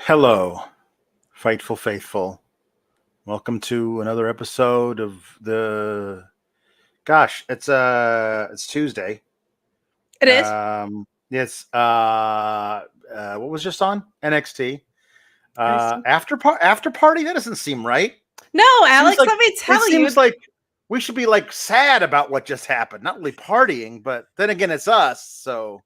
Hello, Fightful Faithful. Welcome to another episode of the. Gosh, it's Tuesday. It is. Yes. What was just on NXT? I see. After party. That doesn't seem right. No, Alex, like, let me tell it you. seems like we should be like sad about what just happened. Not really partying, but then again, it's us. So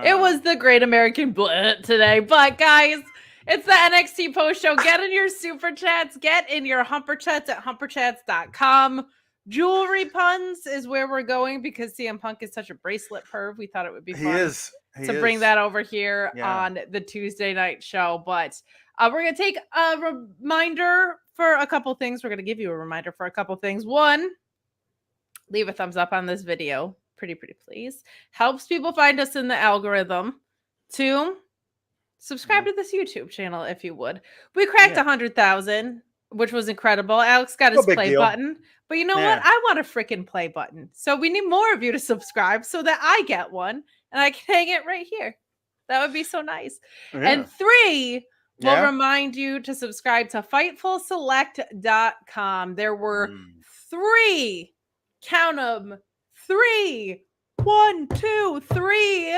It was the Great American Blit today. But guys, it's the NXT post show. Get in your super chats. Get in your humper chats at humperchats.com. Jewelry puns is where we're going because CM Punk is such a bracelet perv. We thought it would be fun to bring that over here on the Tuesday night show. But we're going to take a reminder for a couple things. We're going to give you a reminder for a couple things. One, leave a thumbs up on this video. Pretty please. Helps people find us in the algorithm. 2, subscribe to this YouTube channel if you would. We cracked 100,000, which was incredible. Alex got his play button. But you know what? I want a freaking play button. So we need more of you to subscribe so that I get one and I can hang it right here. That would be so nice. Yeah. And 3, we'll remind you to subscribe to FightfulSelect.com. There were 3, count them, 3, 1, 2, 3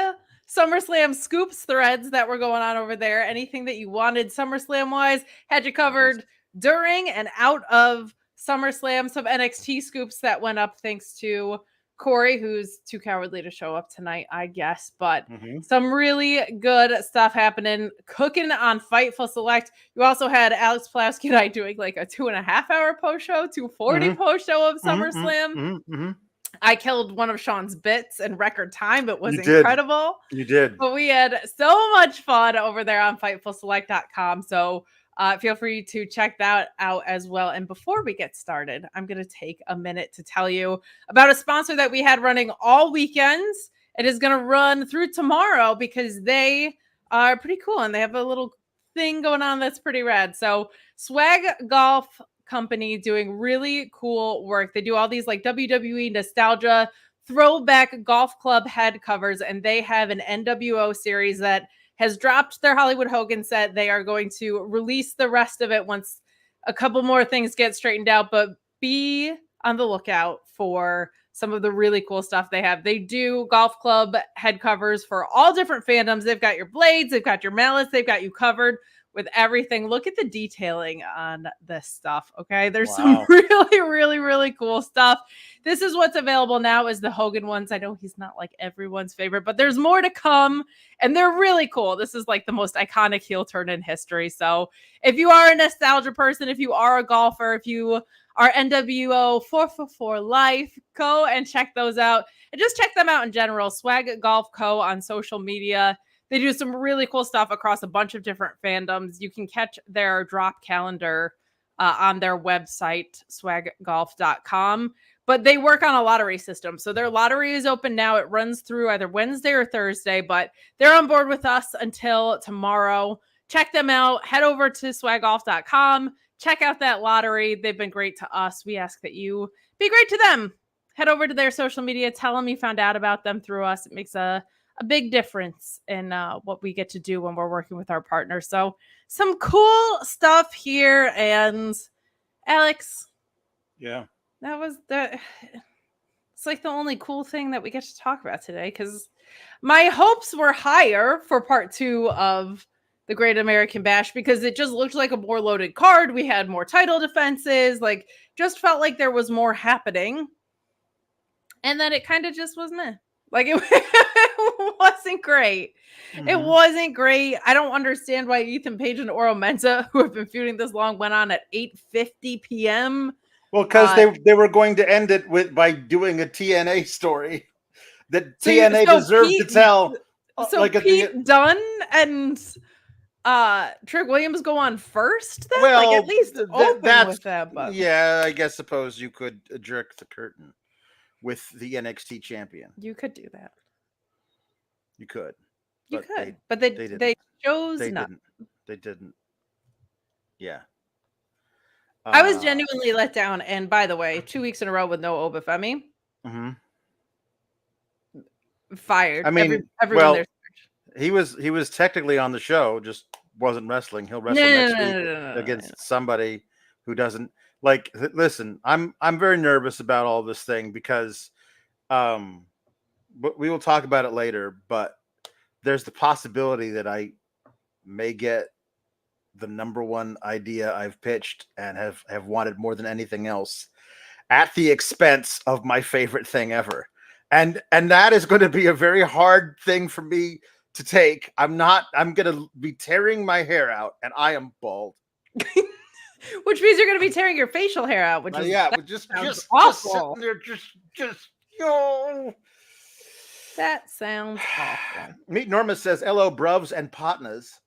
SummerSlam scoops threads that were going on over there. Anything that you wanted SummerSlam wise had you covered during and out of SummerSlam. Some NXT scoops that went up thanks to Corey, who's too cowardly to show up tonight, I guess. But some really good stuff happening, cooking on Fightful Select. You also had Alex Pulaski and I doing like a 2.5-hour post show, 2:40 post show of SummerSlam. I killed one of Sean's bits in record time. It was incredible. You did. But we had so much fun over there on FightfulSelect.com. So feel free to check that out as well. And before we get started, I'm going to take a minute to tell you about a sponsor that we had running all weekends. It is going to run through tomorrow because they are pretty cool and they have a little thing going on that's pretty rad. So Swag Golf Company doing really cool work. They do all these like WWE nostalgia throwback golf club head covers, and they have an NWO series that has dropped their Hollywood Hogan set. They are going to release the rest of it once a couple more things get straightened out, but be on the lookout for some of the really cool stuff they have. They do golf club head covers for all different fandoms. They've got your blades, they've got your mallets, they've got you covered with everything. Look at the detailing on this stuff. Okay. There's some really cool stuff. This is what's available now is the Hogan ones. I know he's not like everyone's favorite, but there's more to come and they're really cool. This is like the most iconic heel turn in history. So if you are a nostalgia person, if you are a golfer, if you are NWO 444 life, go and check those out and just check them out in general. Swag Golf Co. on social media. They do some really cool stuff across a bunch of different fandoms. You can catch their drop calendar on their website, swaggolf.com. But they work on a lottery system. So their lottery is open now. It runs through either Wednesday or Thursday, but they're on board with us until tomorrow. Check them out. Head over to swaggolf.com. Check out that lottery. They've been great to us. We ask that you be great to them. Head over to their social media. Tell them you found out about them through us. It makes a big difference in what we get to do when we're working with our partners. So some cool stuff here. And Alex. Yeah. That was it's like the only cool thing that we get to talk about today because my hopes were higher for part 2 of the Great American Bash because it just looked like a more loaded card. We had more title defenses, like just felt like there was more happening. And then it kind of just was meh. Like it wasn't great. It wasn't great. I don't understand why Ethan Page and Oro Mensah, who have been feuding this long, went on at 8:50 p.m. Well, because they were going to end it by doing a TNA story that TNA deserved to tell. So like Pete Dunne and Trick Williams go on first then? Well, like at least open with that. But yeah, I guess suppose you could jerk the curtain with the NXT champion. You could do that. You could. But they chose not. They didn't. Yeah. I was genuinely let down. And by the way, 2 weeks in a row with no Obafemi. Fired. I mean, everyone there. He was technically on the show, just wasn't wrestling. He'll wrestle next week against somebody who doesn't like. Listen, I'm very nervous about all this thing because, but we will talk about it later. But there's the possibility that I may get the number one idea I've pitched and have wanted more than anything else at the expense of my favorite thing ever. And that is going to be a very hard thing for me to take. I'm going to be tearing my hair out, and I am bald. Which means you're going to be tearing your facial hair out, which is just awful. Just yo. That sounds awful. Meet Norma says, "Hello, bruvs and partners.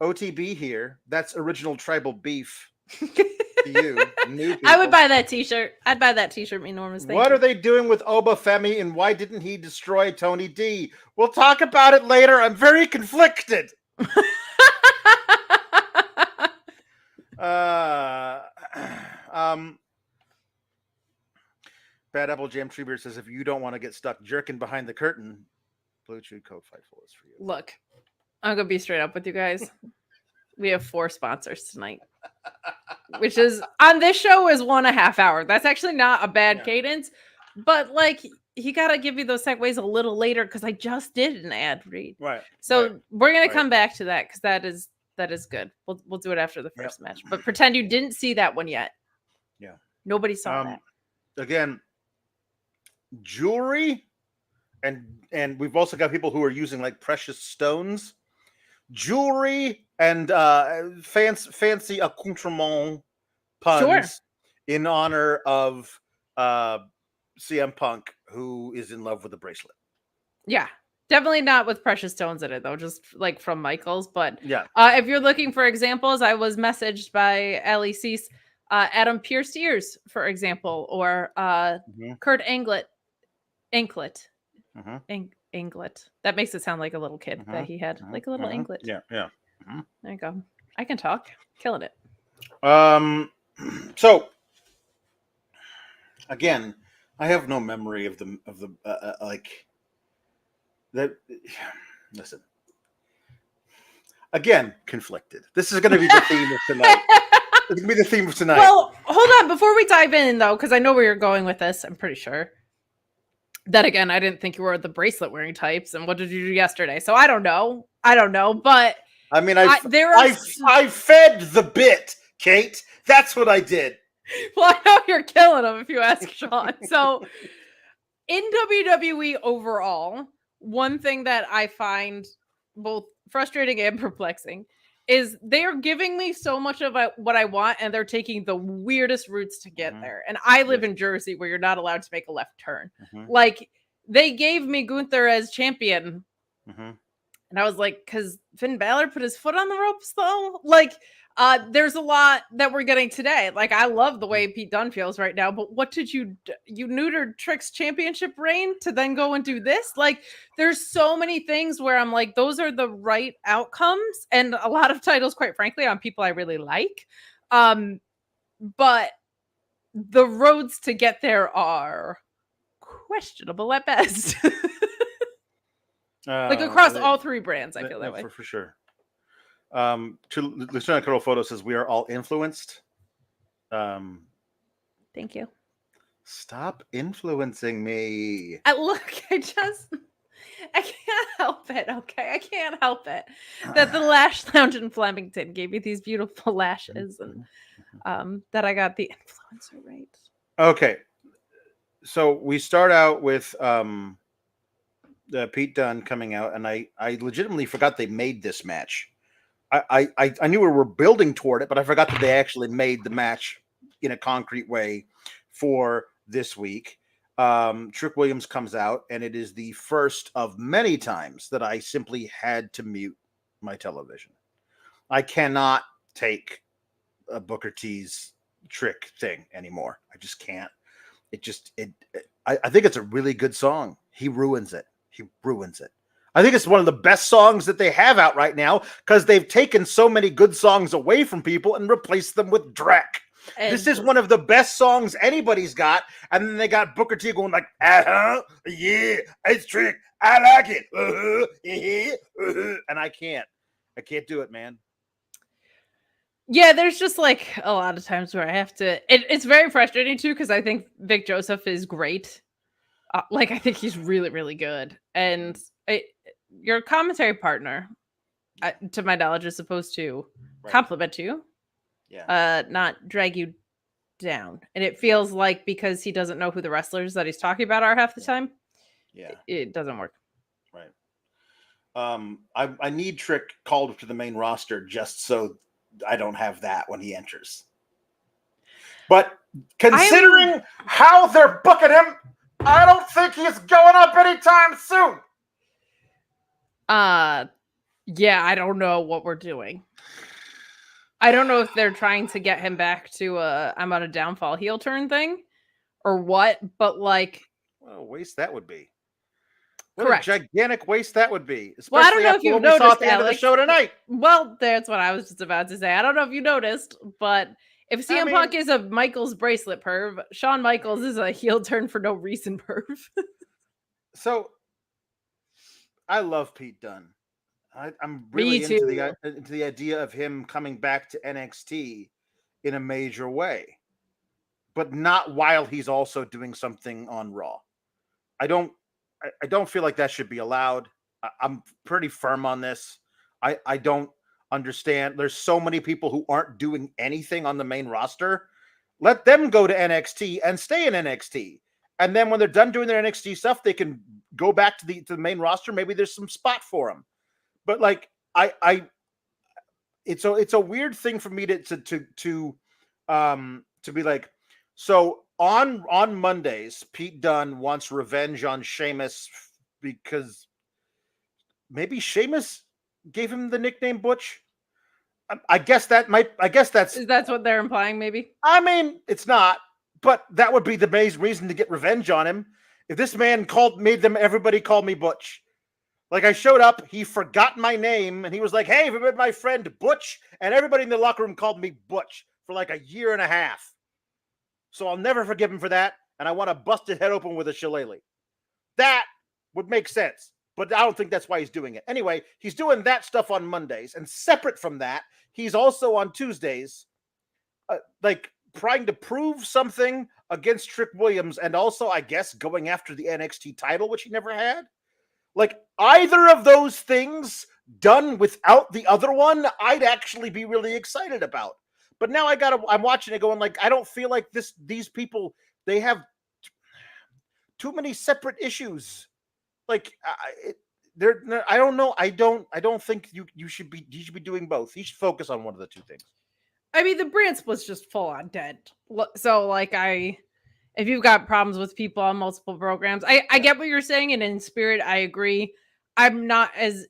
OTB here. That's original tribal beef." To you, new people. I would buy that t-shirt. I'd buy that t-shirt, me Norma's. What are they doing with Obafemi, and why didn't he destroy Tony D? We'll talk about it later. I'm very conflicted. Bad Apple Jam Treebeard says, if you don't want to get stuck jerking behind the curtain, Blue Chew Code Fightful is for you. Look, I'm gonna be straight up with you guys. We have 4 sponsors tonight, which is on this show is 1.5 hours. That's actually not a bad cadence, but like he gotta give you those segues a little later because I just did an ad read. Right. So we're gonna come back to that because that is good. We'll do it after the first match. But pretend you didn't see that one yet. Yeah. Nobody saw that. Again, jewelry, and we've also got people who are using like precious stones. Jewelry and fancy accoutrement puns in honor of CM Punk, who is in love with the bracelet. Yeah, definitely not with precious stones in it, though, just like from Michaels. But if you're looking for examples, I was messaged by Ali Cease, Adam Pierce ears, for example, or Kurt Anklet. Anklet. That makes it sound like a little kid that he had, like a little anklet. Yeah. There you go. I can talk. Killing it. So again, I have no memory of the like that. Listen, again, conflicted. This is going to be the theme of tonight. It's going to be the theme of tonight. Well, hold on before we dive in, though, because I know where you're going with this. I'm pretty sure. Then again, I didn't think you were the bracelet wearing types. And what did you do yesterday? So I don't know. But I mean, I fed the bit, Kate. That's what I did. Well, I know you're killing them if you ask Sean. So in WWE overall, one thing that I find both frustrating and perplexing is they are giving me so much of what I want, and they're taking the weirdest routes to get there. And I live in Jersey, where you're not allowed to make a left turn. Like, they gave me Gunther as champion. And I was like, because Finn Balor put his foot on the ropes, though? Like, there's a lot that we're getting today. Like, I love the way Pete Dunne feels right now, but what did you neutered Trick's championship reign to then go and do this? Like, there's so many things where I'm like, those are the right outcomes, and a lot of titles, quite frankly, on people I really like. But the roads to get there are questionable at best. Like across all 3 brands, I feel that way. For sure. Lieutenant Colonel Photo says we are all influenced. Thank you. Stop influencing me. I can't help it. Okay, I can't help it that the Lash Lounge in Flemington gave me these beautiful lashes, and that I got the influencer right. Okay, so we start out with Pete Dunne coming out, and I legitimately forgot they made this match. I knew we were building toward it, but I forgot that they actually made the match in a concrete way for this week. Trick Williams comes out, and it is the first of many times that I simply had to mute my television. I cannot take a Booker T's Trick thing anymore. I just can't. I think it's a really good song. He ruins it. I think it's one of the best songs that they have out right now because they've taken so many good songs away from people and replaced them with Drek. This is one of the best songs anybody's got. And then they got Booker T going like, yeah, it's Trick. I like it. And I can't do it, man. Yeah, there's just like a lot of times where I have to. It's very frustrating too because I think Vic Joseph is great. Like I think he's really, really good, and your commentary partner, to my knowledge, is supposed to compliment you, not drag you down. And it feels like because he doesn't know who the wrestlers that he's talking about are half the time, it doesn't work. Right. I need Trick called up to the main roster just so I don't have that when he enters. But considering how they're booking him, I don't think he's going up anytime soon. Yeah, I don't know what we're doing. I don't know if they're trying to get him back to I'm on a downfall heel turn thing or what, but like what a waste that would be. What correct. a gigantic waste that would be. Especially Well, I don't know if you've noticed at the end of the show tonight. Well, that's what I was just about to say. I don't know if you noticed, but if CM Punk is a Michaels bracelet perv, Shawn Michaels is a heel turn for no reason perv. So I love Pete Dunne. I'm really into the idea of him coming back to NXT in a major way, but not while he's also doing something on Raw. I don't feel like that should be allowed. I'm pretty firm on this. I don't understand. There's so many people who aren't doing anything on the main roster. Let them go to NXT and stay in NXT. And then when they're done doing their NXT stuff, they can go back to the main roster. Maybe there's some spot for them. But like it's a weird thing for me to be like, so on Mondays, Pete Dunne wants revenge on Sheamus because maybe Sheamus gave him the nickname Butch. I guess that's what they're implying, maybe. I mean, it's not, but that would be the main reason to get revenge on him. If this man everybody called me Butch. Like I showed up, he forgot my name, and he was like, "Hey, have you met my friend Butch?" And everybody in the locker room called me Butch for like a year and a half. So I'll never forgive him for that, and I want to bust his head open with a shillelagh. That would make sense, but I don't think that's why he's doing it. Anyway, he's doing that stuff on Mondays, and separate from that, he's also on Tuesdays, like trying to prove something against Trick Williams, and also, I guess, going after the NXT title, which he never had. Like either of those things done without the other one, I'd actually be really excited about. But now I'm watching it going like, I don't feel like these people, they have too many separate issues. Like I don't know. I don't think you should be doing both. You should focus on one of the two things. I mean, the brand split's just full on dead. So like if you've got problems with people on multiple programs, I get what you're saying, and in spirit, I agree. I'm not as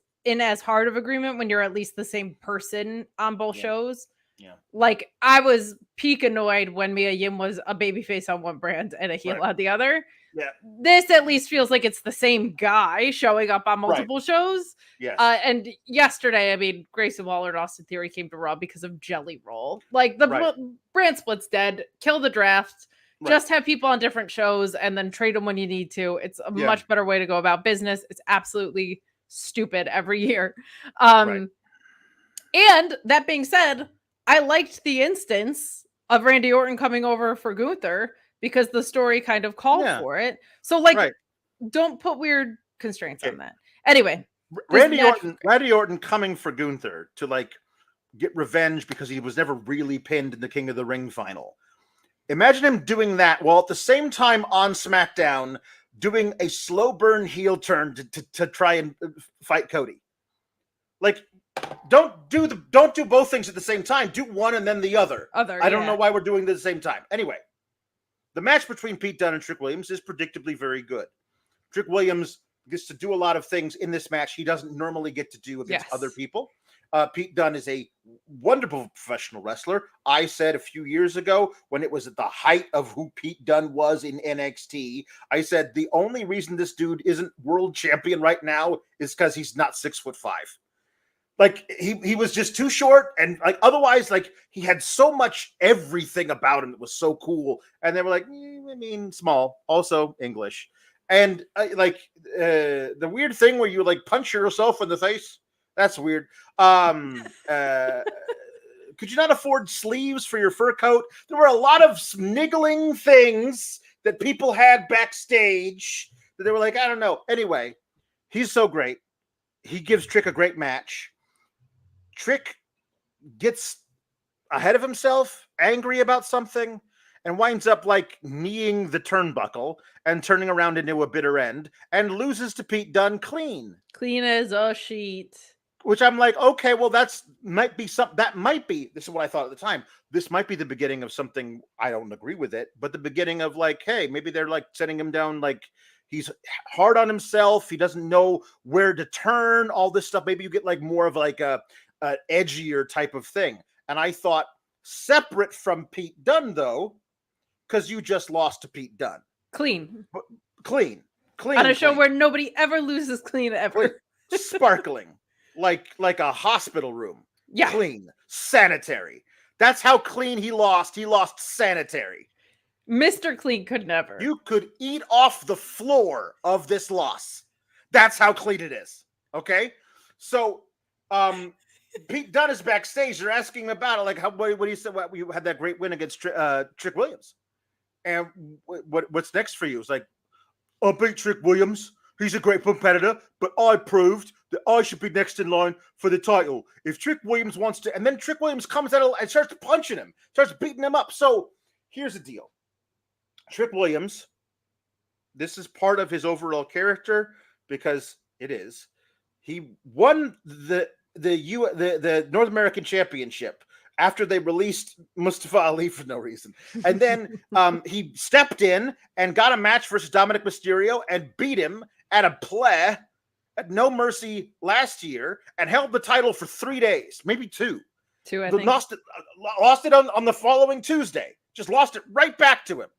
hard of agreement when you're at least the same person on both shows. Yeah. Like I was peak annoyed when Mia Yim was a babyface on one brand and a heel on the other. Yeah. This at least feels like it's the same guy showing up on multiple shows. Yes. And yesterday, I mean, Grayson Waller and Austin Theory came to Raw because of Jelly Roll. Like the brand split's dead. Kill the draft. Just have people on different shows and then trade them when you need to. It's a much better way to go about business. It's absolutely stupid every year. And that being said, I liked the instance of Randy Orton coming over for Gunther because the story kind of called for it. So like, don't put weird constraints on that. Anyway, Randy Orton coming for Gunther to like get revenge because he was never really pinned in the King of the Ring final. Imagine him doing that while at the same time on SmackDown doing a slow burn heel turn to try and fight Cody. Like, don't do both things at the same time. Do one and then the other. I don't know why we're doing it at the same time. Anyway, the match between Pete Dunne and Trick Williams is predictably very good. Trick Williams gets to do a lot of things in this match he doesn't normally get to do against other people. Pete Dunne is a wonderful professional wrestler. I said a few years ago when it was at the height of who Pete Dunne was in NXT, I said the only reason this dude isn't world champion right now is because he's not 6'5". Like he was just too short, and like otherwise, like he had so much everything about him that was so cool. And they were like, I mean, small, also English, and the weird thing where you like punch yourself in the face. That's weird. could you not afford sleeves for your fur coat? There were a lot of niggling things that people had backstage that they were like, I don't know. Anyway, he's so great. He gives Trick a great match. Trick gets ahead of himself, angry about something, and winds up like kneeing the turnbuckle and turning around into a bitter end and loses to Pete Dunne clean. Clean as a sheet. Which I'm like, okay, well, this is what I thought at the time. This might be the beginning of something. I don't agree with it, but the beginning of like, hey, maybe they're like setting him down. Like he's hard on himself. He doesn't know where to turn, all this stuff. Maybe you get like more of like a edgier type of thing. And I thought separate from Pete Dunne though, because you just lost to Pete Dunne. Clean. Clean. On a show where nobody ever loses clean ever. Sparkling. like a hospital room. Yeah. Clean. Sanitary. That's how clean he lost. He lost sanitary. Mr. Clean could never. You could eat off the floor of this loss. That's how clean it is. Okay? So, Pete Dunne is backstage. They're asking him about it. Like, what do you say? What, you had that great win against Trick Williams. And what's next for you? It's like, I beat Trick Williams. He's a great competitor, but I proved that I should be next in line for the title. If Trick Williams wants to, and then Trick Williams comes out and starts punching him, starts beating him up. So here's the deal. Trick Williams, this is part of his overall character because it is. He won the North American Championship after they released Mustafa Ali for no reason. And then he stepped in and got a match versus Dominic Mysterio and beat him at a play at No Mercy last year and held the title for 3 days, maybe two. I think. Lost it on the following Tuesday. Just lost it right back to him.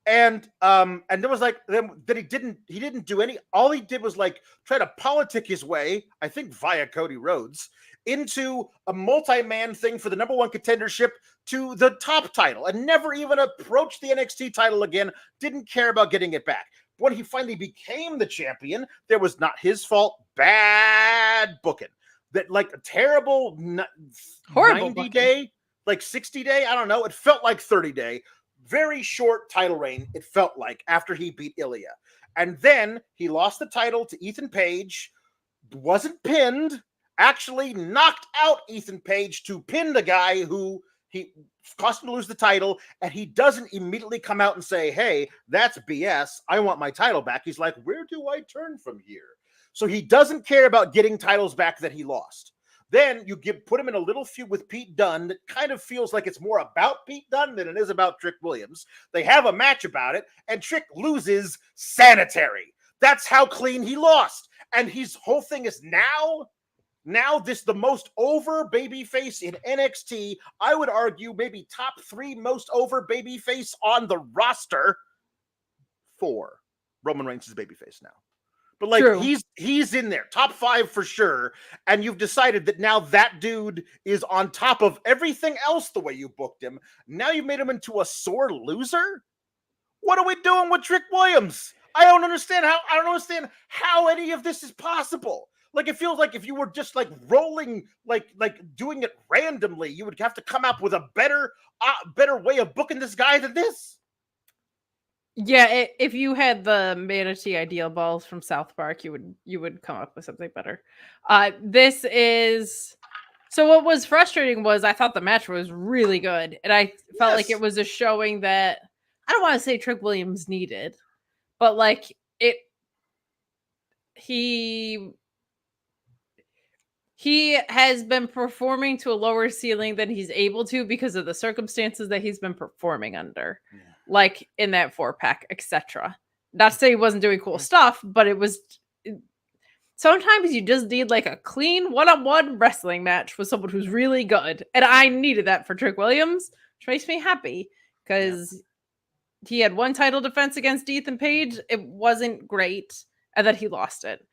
And there was like that he didn't do any. All he did was like try to politic his way, I think via Cody Rhodes, into a multi-man thing for the number one contendership to the top title, and never even approached the NXT title again. Didn't care about getting it back. When he finally became the champion, there was not his fault. Bad booking. That like a terrible horrible 90-day, like 60-day. I don't know. It felt like 30-day. Very short title reign, it felt like, after he beat Ilya. And then he lost the title to Ethan Page, wasn't pinned, actually knocked out Ethan Page to pin the guy who he caused him to lose the title, and he doesn't immediately come out and say, hey, that's BS, I want my title back. He's like, where do I turn from here? So he doesn't care about getting titles back that he lost. Then you put him in a little feud with Pete Dunne that kind of feels like it's more about Pete Dunne than it is about Trick Williams. They have a match about it, and Trick loses sanitary. That's how clean he lost. And his whole thing is now this the most over babyface in NXT. I would argue maybe top 3 most over babyface on the roster. 4. Roman Reigns is babyface now. But like True. he's in there, top 5 for sure. And you've decided that now that dude is on top of everything else the way you booked him. Now you made him into a sore loser. What are we doing with Trick Williams? I don't understand how any of this is possible. Like it feels like if you were just like rolling, like doing it randomly, you would have to come up with a better way of booking this guy than this. Yeah, if you had the Manatee Ideal balls from South Park, you would come up with something better. This is so. What was frustrating was I thought the match was really good, and I felt like it was a showing that I don't want to say Trick Williams needed, but like it. He has been performing to a lower ceiling than he's able to because of the circumstances that he's been performing under. Yeah. Like in that 4-pack, etc. Not to say he wasn't doing cool stuff, but it was sometimes you just need like a clean one-on-one wrestling match with someone who's really good. And I needed that for Trick Williams, which makes me happy because he had one title defense against Ethan Page. It wasn't great, and then he lost it.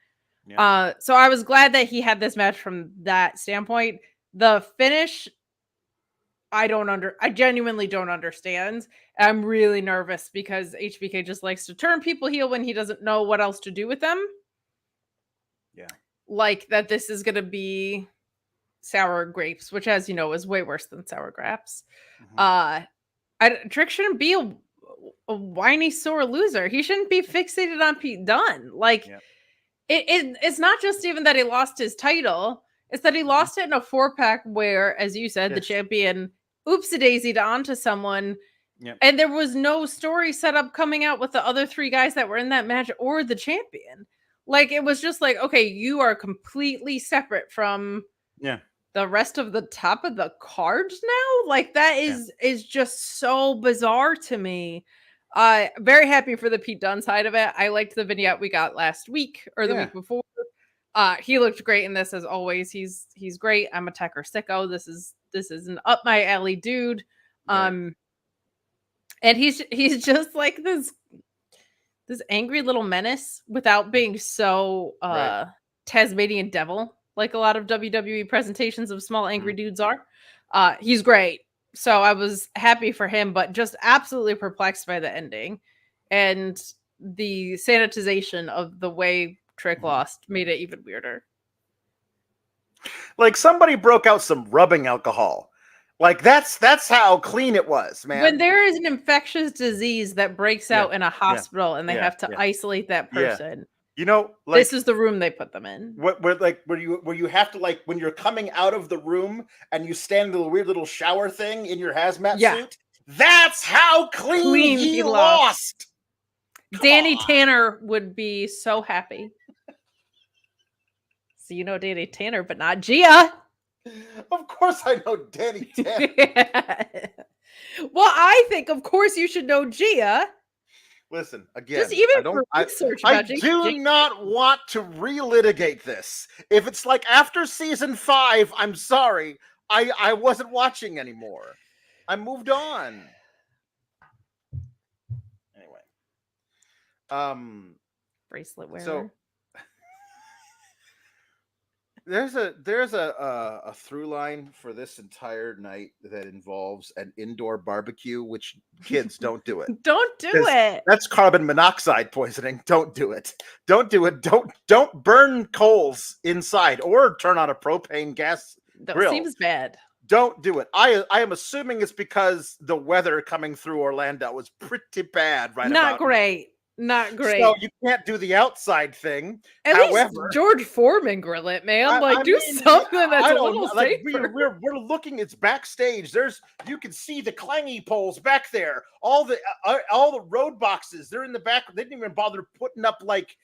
Yeah. So I was glad that he had this match from that standpoint. The finish, I genuinely don't understand. I'm really nervous because HBK just likes to turn people heel when he doesn't know what else to do with them. Yeah. Like that this is going to be sour grapes, which, as you know, is way worse than sour grapes. Mhm. Trick shouldn't be a whiny sore loser. He shouldn't be fixated on Pete Dunne. Like Yeah. it's not just even that he lost his title; it's that he Mhm. lost it in a 4-pack where, as you said, the Yes. champion oopsie daisied onto someone, Yeah. and there was no story set up coming out with the other 3 guys that were in that match or the champion. Like it was just like, okay, you are completely separate from Yeah. the rest of the top of the cards now. Like that Yeah. is just so bizarre to me. Very happy for the Pete Dunne side of it. I liked the vignette we got last week or the Yeah. week before. He looked great in this as always. He's great. I'm a Tecker sicko. This is an up my alley dude. Right. And he's just like this angry little menace without being so Right. Tasmanian devil like a lot of WWE presentations of small angry Mhm. dudes are. He's great. So I was happy for him, but just absolutely perplexed by the ending. And the sanitization of the way Trick Mhm. lost made it even weirder. Like somebody broke out some rubbing alcohol. Like that's how clean it was, When man. there is an infectious disease that breaks Yeah. out in a Yeah. hospital and they Yeah. have to Yeah. isolate that Yeah. person, You know, this like is the room they put them in. where you have to, like, when you're coming out of the room and you stand in the weird little shower thing in your hazmat Yeah. suit. That's how clean Clean he he lost. lost. Come Danny on. Tanner would be so happy. So you know Danny Tanner, but not Gia. Of course I know Danny Tanner. Well, I think, of course, you should know Gia. Listen, Just again, even I don't for research I about Gia. do not want to relitigate this. If it's like after season 5, I'm sorry. I wasn't watching anymore. I moved on. Anyway. Bracelet wearer. So there's a through line for this entire night that involves an indoor barbecue, which kids don't do it. Don't do 'Cause it. that's carbon monoxide poisoning. Don't do it. Don't do it. Don't burn coals inside or turn on a propane gas That grill. seems bad. Don't do it. I am assuming it's because the weather coming through Orlando was pretty bad right Not about great. Not great. So you can't do the outside thing. At However, least George Foreman grill it, man. Like, I do mean, something that's I a don't little know. Like safer. we're looking. It's backstage. You can see the clangy poles back there. All the road boxes. They're in the back. They didn't even bother putting up like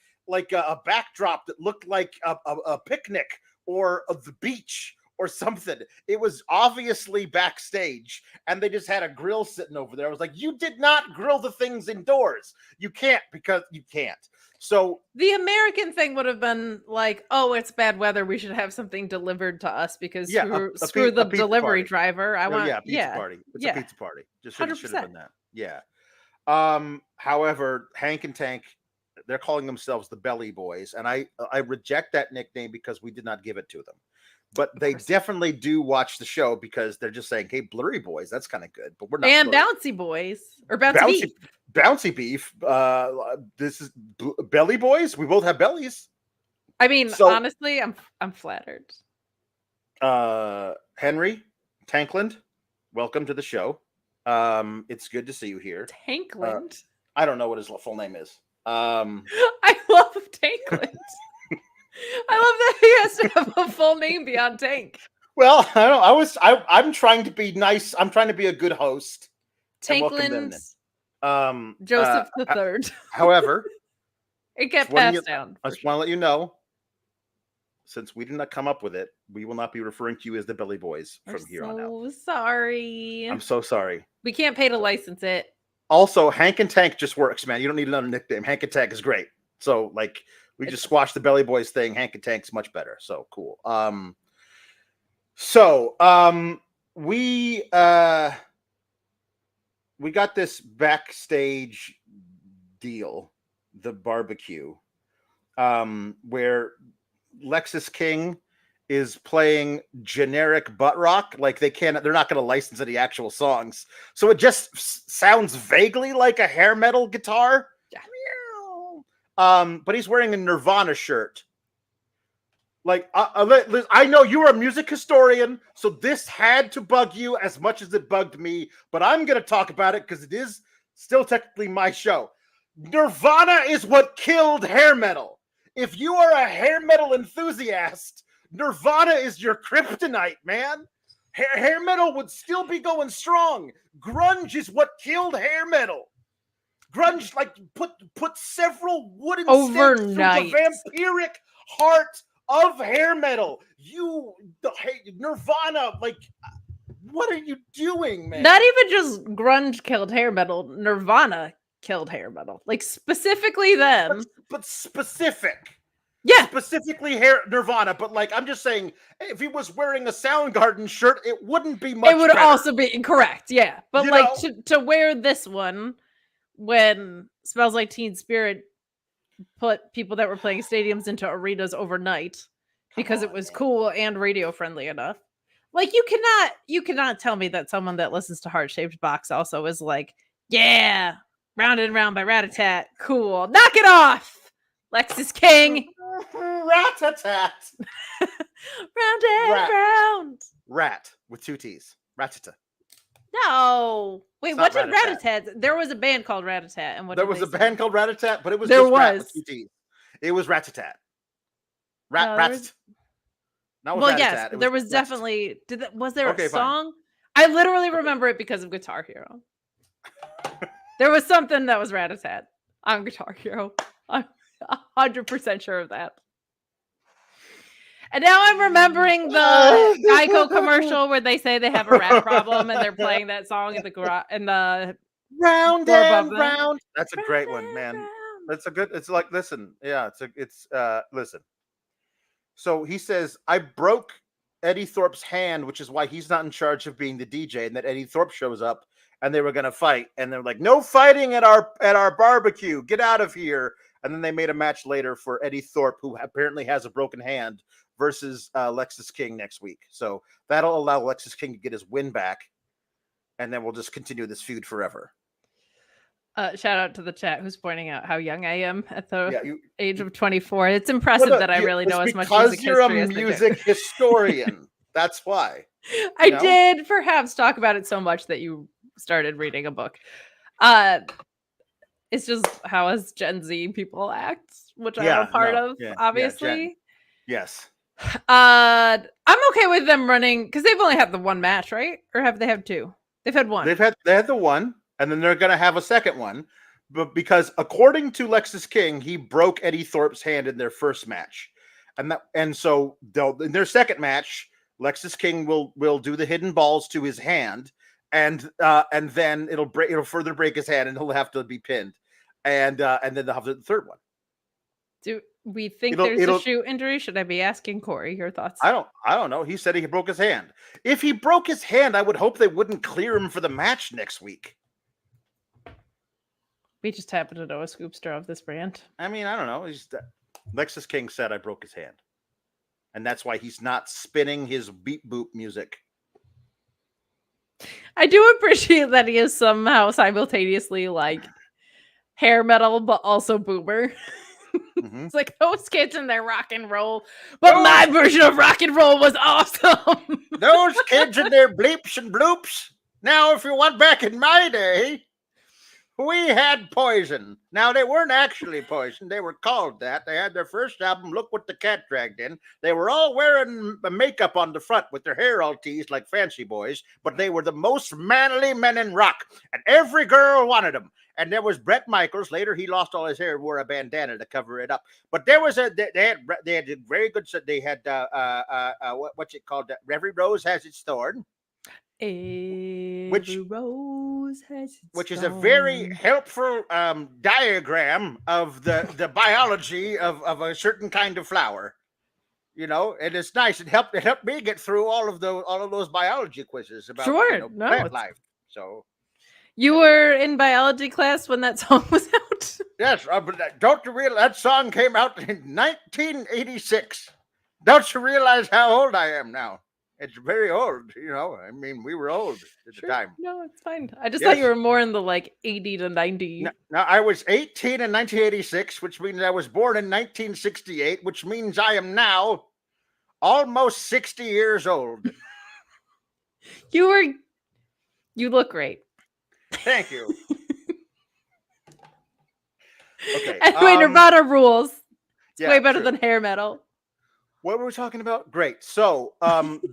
a backdrop that looked like a picnic or the beach or something. It was obviously backstage, and they just had a grill sitting over there. I was like, you did not grill the things indoors. You can't, because you can't. So the American thing would have been like, oh, it's bad weather. We should have something delivered to us because screw the delivery driver. I want pizza party. It's a pizza party. Just should have been that. Yeah. However, Hank and Tank, they're calling themselves the Belly Boys, and I reject that nickname because we did not give it to them. But they definitely do watch the show because they're just saying, "Hey, Blurry Boys, that's kind of good." But we're not. And Bouncy Boys or Bouncy Beef. This is Belly Boys. We both have bellies. I mean, honestly, I'm flattered. Henry Tankland, welcome to the show. It's good to see you here. Tankland. I don't know what his full name is. I love Tankland. I love that he has to have a full name beyond Tank. Well, I don't know. I'm trying to be nice. I'm trying to be a good host. Tankland. Joseph the Third. However, it get passed down. I just want to let you know, since we did not come up with it, we will not be referring to you as the Belly Boys from here on out. So sorry. I'm so sorry. We can't pay to license it. Also, Hank and Tank just works, man. You don't need another nickname. Hank and Tank is great. So, like, we just squashed the Belly Boys thing. Hank and Tank's much better. So cool. We got this backstage deal, the barbecue, where Lexus King is playing generic butt rock. Like they're not going to license any actual songs. So it just sounds vaguely like a hair metal guitar. Yeah. But he's wearing a Nirvana shirt. Like, I know you're a music historian, so this had to bug you as much as it bugged me, but I'm going to talk about it because it is still technically my show. Nirvana is what killed hair metal. If you are a hair metal enthusiast, Nirvana is your kryptonite, man. Hair metal would still be going strong. Grunge is what killed hair metal. Grunge, like, put several wooden stakes through the vampiric heart of hair metal. Nirvana, like, what are you doing, man? Not even just grunge killed hair metal. Nirvana killed hair metal. Like, specifically them. But specific. Yeah. Specifically Nirvana, but like, I'm just saying, if he was wearing a Soundgarden shirt, it wouldn't be much. It would better. Also be incorrect, yeah. But to wear this one when Smells Like Teen Spirit put people that were playing stadiums into arenas overnight because it was cool and radio friendly enough. Like, you cannot tell me that someone that listens to Heart Shaped Box also is like, yeah, Round and Round by Rat-a-tat, cool. Knock it off! Lexus King. Rat-a-tat. Round and round. Rat with 2 T's. Rat-a-tat. No. Wait, what did Rat-a-tat? There was a band called Rat-a-tat. And there was a band called Rat-a-tat, but it was just Rat with 2 T's. It was Rat-a-tat. Rat-a-tat. Well, yes, there was definitely. Was there a song? Fine. I literally remember it because of Guitar Hero. There was something that was Rat-a-tat on Guitar Hero. I'm 100% sure of that. And now I'm remembering the Geico commercial where they say they have a rat problem and they're playing that song in the round and round. That's a great one, man. That's a good. It's like, listen, yeah, listen. So he says, I broke Eddie Thorpe's hand, which is why he's not in charge of being the DJ, and that Eddie Thorpe shows up and they were going to fight. And they're like, no fighting at our barbecue. Get out of here. And then they made a match later for Eddie Thorpe, who apparently has a broken hand, versus Lexus King next week. So that'll allow Lexus King to get his win back. And then we'll just continue this feud forever. Shout out to the chat who's pointing out how young I am at the age of 24. It's impressive that I really know as much music history as they do. Because you're a music historian. That's why. I did perhaps talk about it so much that you started reading a book. It's just how us Gen Z people act, which I'm a part of, obviously. Yes. I'm okay with them running because they've only had the one match, right? Or have they had 2? They've had one. They had the one. And then they're going to have a second one, but according to Lexus King, he broke Eddie Thorpe's hand in their first match, and so in their second match, Lexus King will do the hidden balls to his hand, and then it'll further break his hand, and he'll have to be pinned, and then they'll have the third one. Do we think there's a shoe injury? Should I be asking Corey your thoughts? I don't know. He said he broke his hand. If he broke his hand, I would hope they wouldn't clear him for the match next week. We just happen to know a scoopster of this brand. I mean, I don't know. Lexus King said I broke his hand. And that's why he's not spinning his beep boop music. I do appreciate that he is somehow simultaneously like hair metal, but also boomer. Mm-hmm. It's like those kids in their rock and roll, but my version of rock and roll was awesome. Those kids in their bleeps and bloops. Now, if you want back in my day, we had Poison. Now, they weren't actually Poison. They were called that. They had their first album, Look What the Cat Dragged In. They were all wearing makeup on the front with their hair all teased like fancy boys, but they were the most manly men in rock, and every girl wanted them. And there was Bret Michaels. Later, he lost all his hair and wore a bandana to cover it up. But there was they had a very good. They had what's it called? Every rose has its thorn. Which rose has its which is a very helpful diagram of the biology of a certain kind of flower. You know, and it's nice. It helped me get through all of those biology quizzes about plant life. So. You were in biology class when that song was out? Yes, but don't you realize that song came out in 1986? Don't you realize how old I am now? It's very old, you know. I mean, we were old at the time. No, it's fine. I just thought you were more in the like 80 to 90. No, I was 18 in 1986, which means I was born in 1968, which means I am now almost 60 years old. You look great. Thank you. Okay. Anyway, Nirvana rules. It's Yeah, way better true. than hair metal. What were we talking about? Great. So,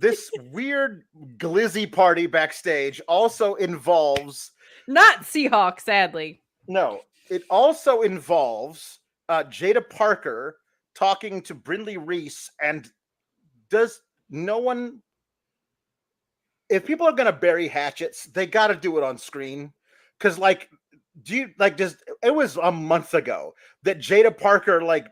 this weird glizzy party backstage also involves Not Seahawk, sadly. no. It also involves Jada Parker talking to Brindley Reese, and does no one? If people are gonna bury hatchets, they got to do it on screen, because like, do you like just? It was a month ago that Jada Parker like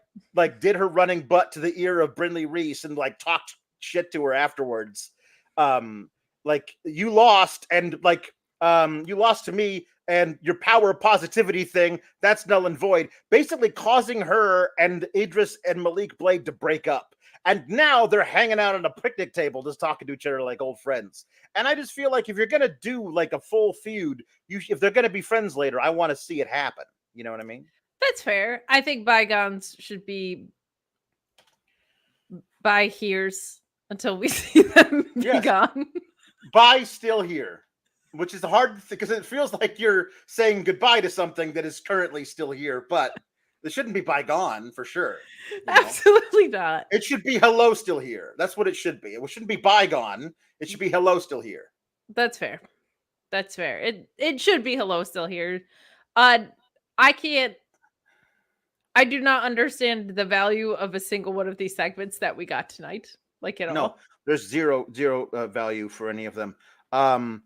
did her running butt to the ear of Brindley Reese and like talked shit to her afterwards. Like you lost, and like you lost to me, and your power of positivity thing, that's null and void, basically causing her and Idris and Malik Blade to break up. And now they're hanging out at a picnic table just talking to each other like old friends. And I just feel like if you're going to do like a full feud, if they're going to be friends later, I want to see it happen. You know what I mean? That's fair. I think bygones should be by here's until we see them be gone. Bye still here, which is hard because it feels like you're saying goodbye to something that is currently still here, but it shouldn't be bygone for sure. Absolutely not. It should be hello still here. That's what it should be. It shouldn't be bygone. It should be hello still here. That's fair. That's fair. It should be hello still here. I do not understand the value of a single one of these segments that we got tonight. Like at all. No, there's zero value for any of them. Jada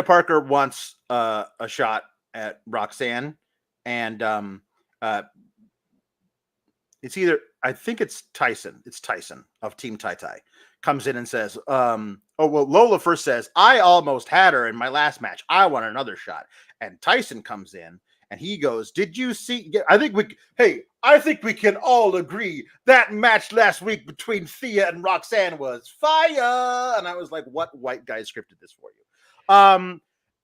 Parker wants a shot at Roxanne, and it's either, I think it's Tyson. It's Tyson of Team Tai Tai comes in and says, Lola first says, I almost had her in my last match. I want another shot. And Tyson comes in and he goes, did you see? I think we can all agree that match last week between Thea and Roxanne was fire. And I was like, what white guy scripted this for you?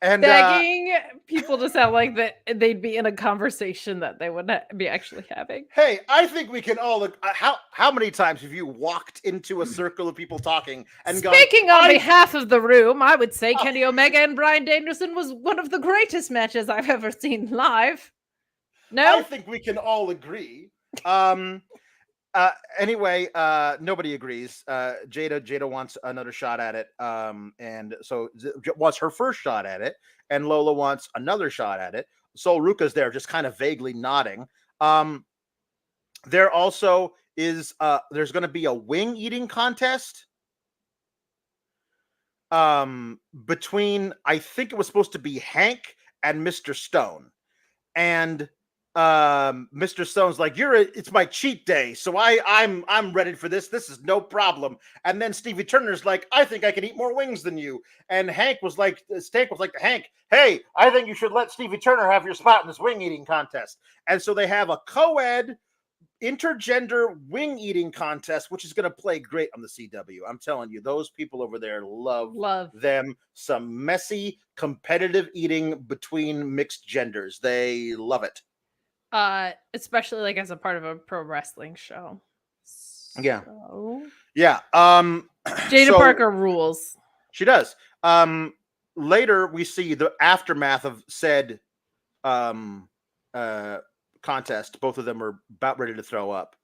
And begging people to sound like that they'd be in a conversation that they would be actually having. Hey, I think we can all look. How many times have you walked into a circle of people talking and speaking on behalf of the room, I would say Kenny Omega and Bryan Danielson was one of the greatest matches I've ever seen live. No, I think we can all agree. Anyway, nobody agrees. Jada wants another shot at it. And so wants her first shot at it, and Lola wants another shot at it. Sol Ruka's there just kind of vaguely nodding. There also is there's going to be a wing eating contest between, I think it was supposed to be Hank and Mr. Stone. And Mr. Stone's like, it's my cheat day, so I'm ready for this. This is no problem. And then Stevie Turner's like, I think I can eat more wings than you. And Hank was like, Hank, hey, I think you should let Stevie Turner have your spot in this wing eating contest. And so they have a co-ed intergender wing eating contest, which is going to play great on the CW. I'm telling you, those people over there love them some messy competitive eating between mixed genders. They love it. Especially like as a part of a pro wrestling show. Yeah. Jada Parker rules. She does. Later we see the aftermath of said contest. Both of them are about ready to throw up.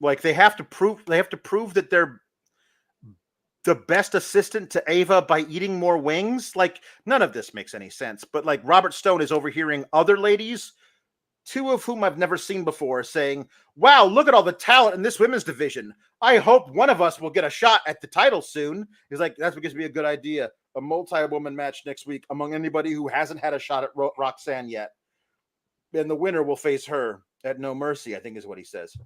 Like they have to prove that they're the best assistant to Ava by eating more wings. Like none of this makes any sense. But like Robert Stone is overhearing other ladies, two of whom I've never seen before, saying, wow, look at all the talent in this women's division. I hope one of us will get a shot at the title soon. He's like, that's what gives me a good idea. A multi-woman match next week among anybody who hasn't had a shot at Roxanne yet. And the winner will face her at No Mercy, I think is what he says.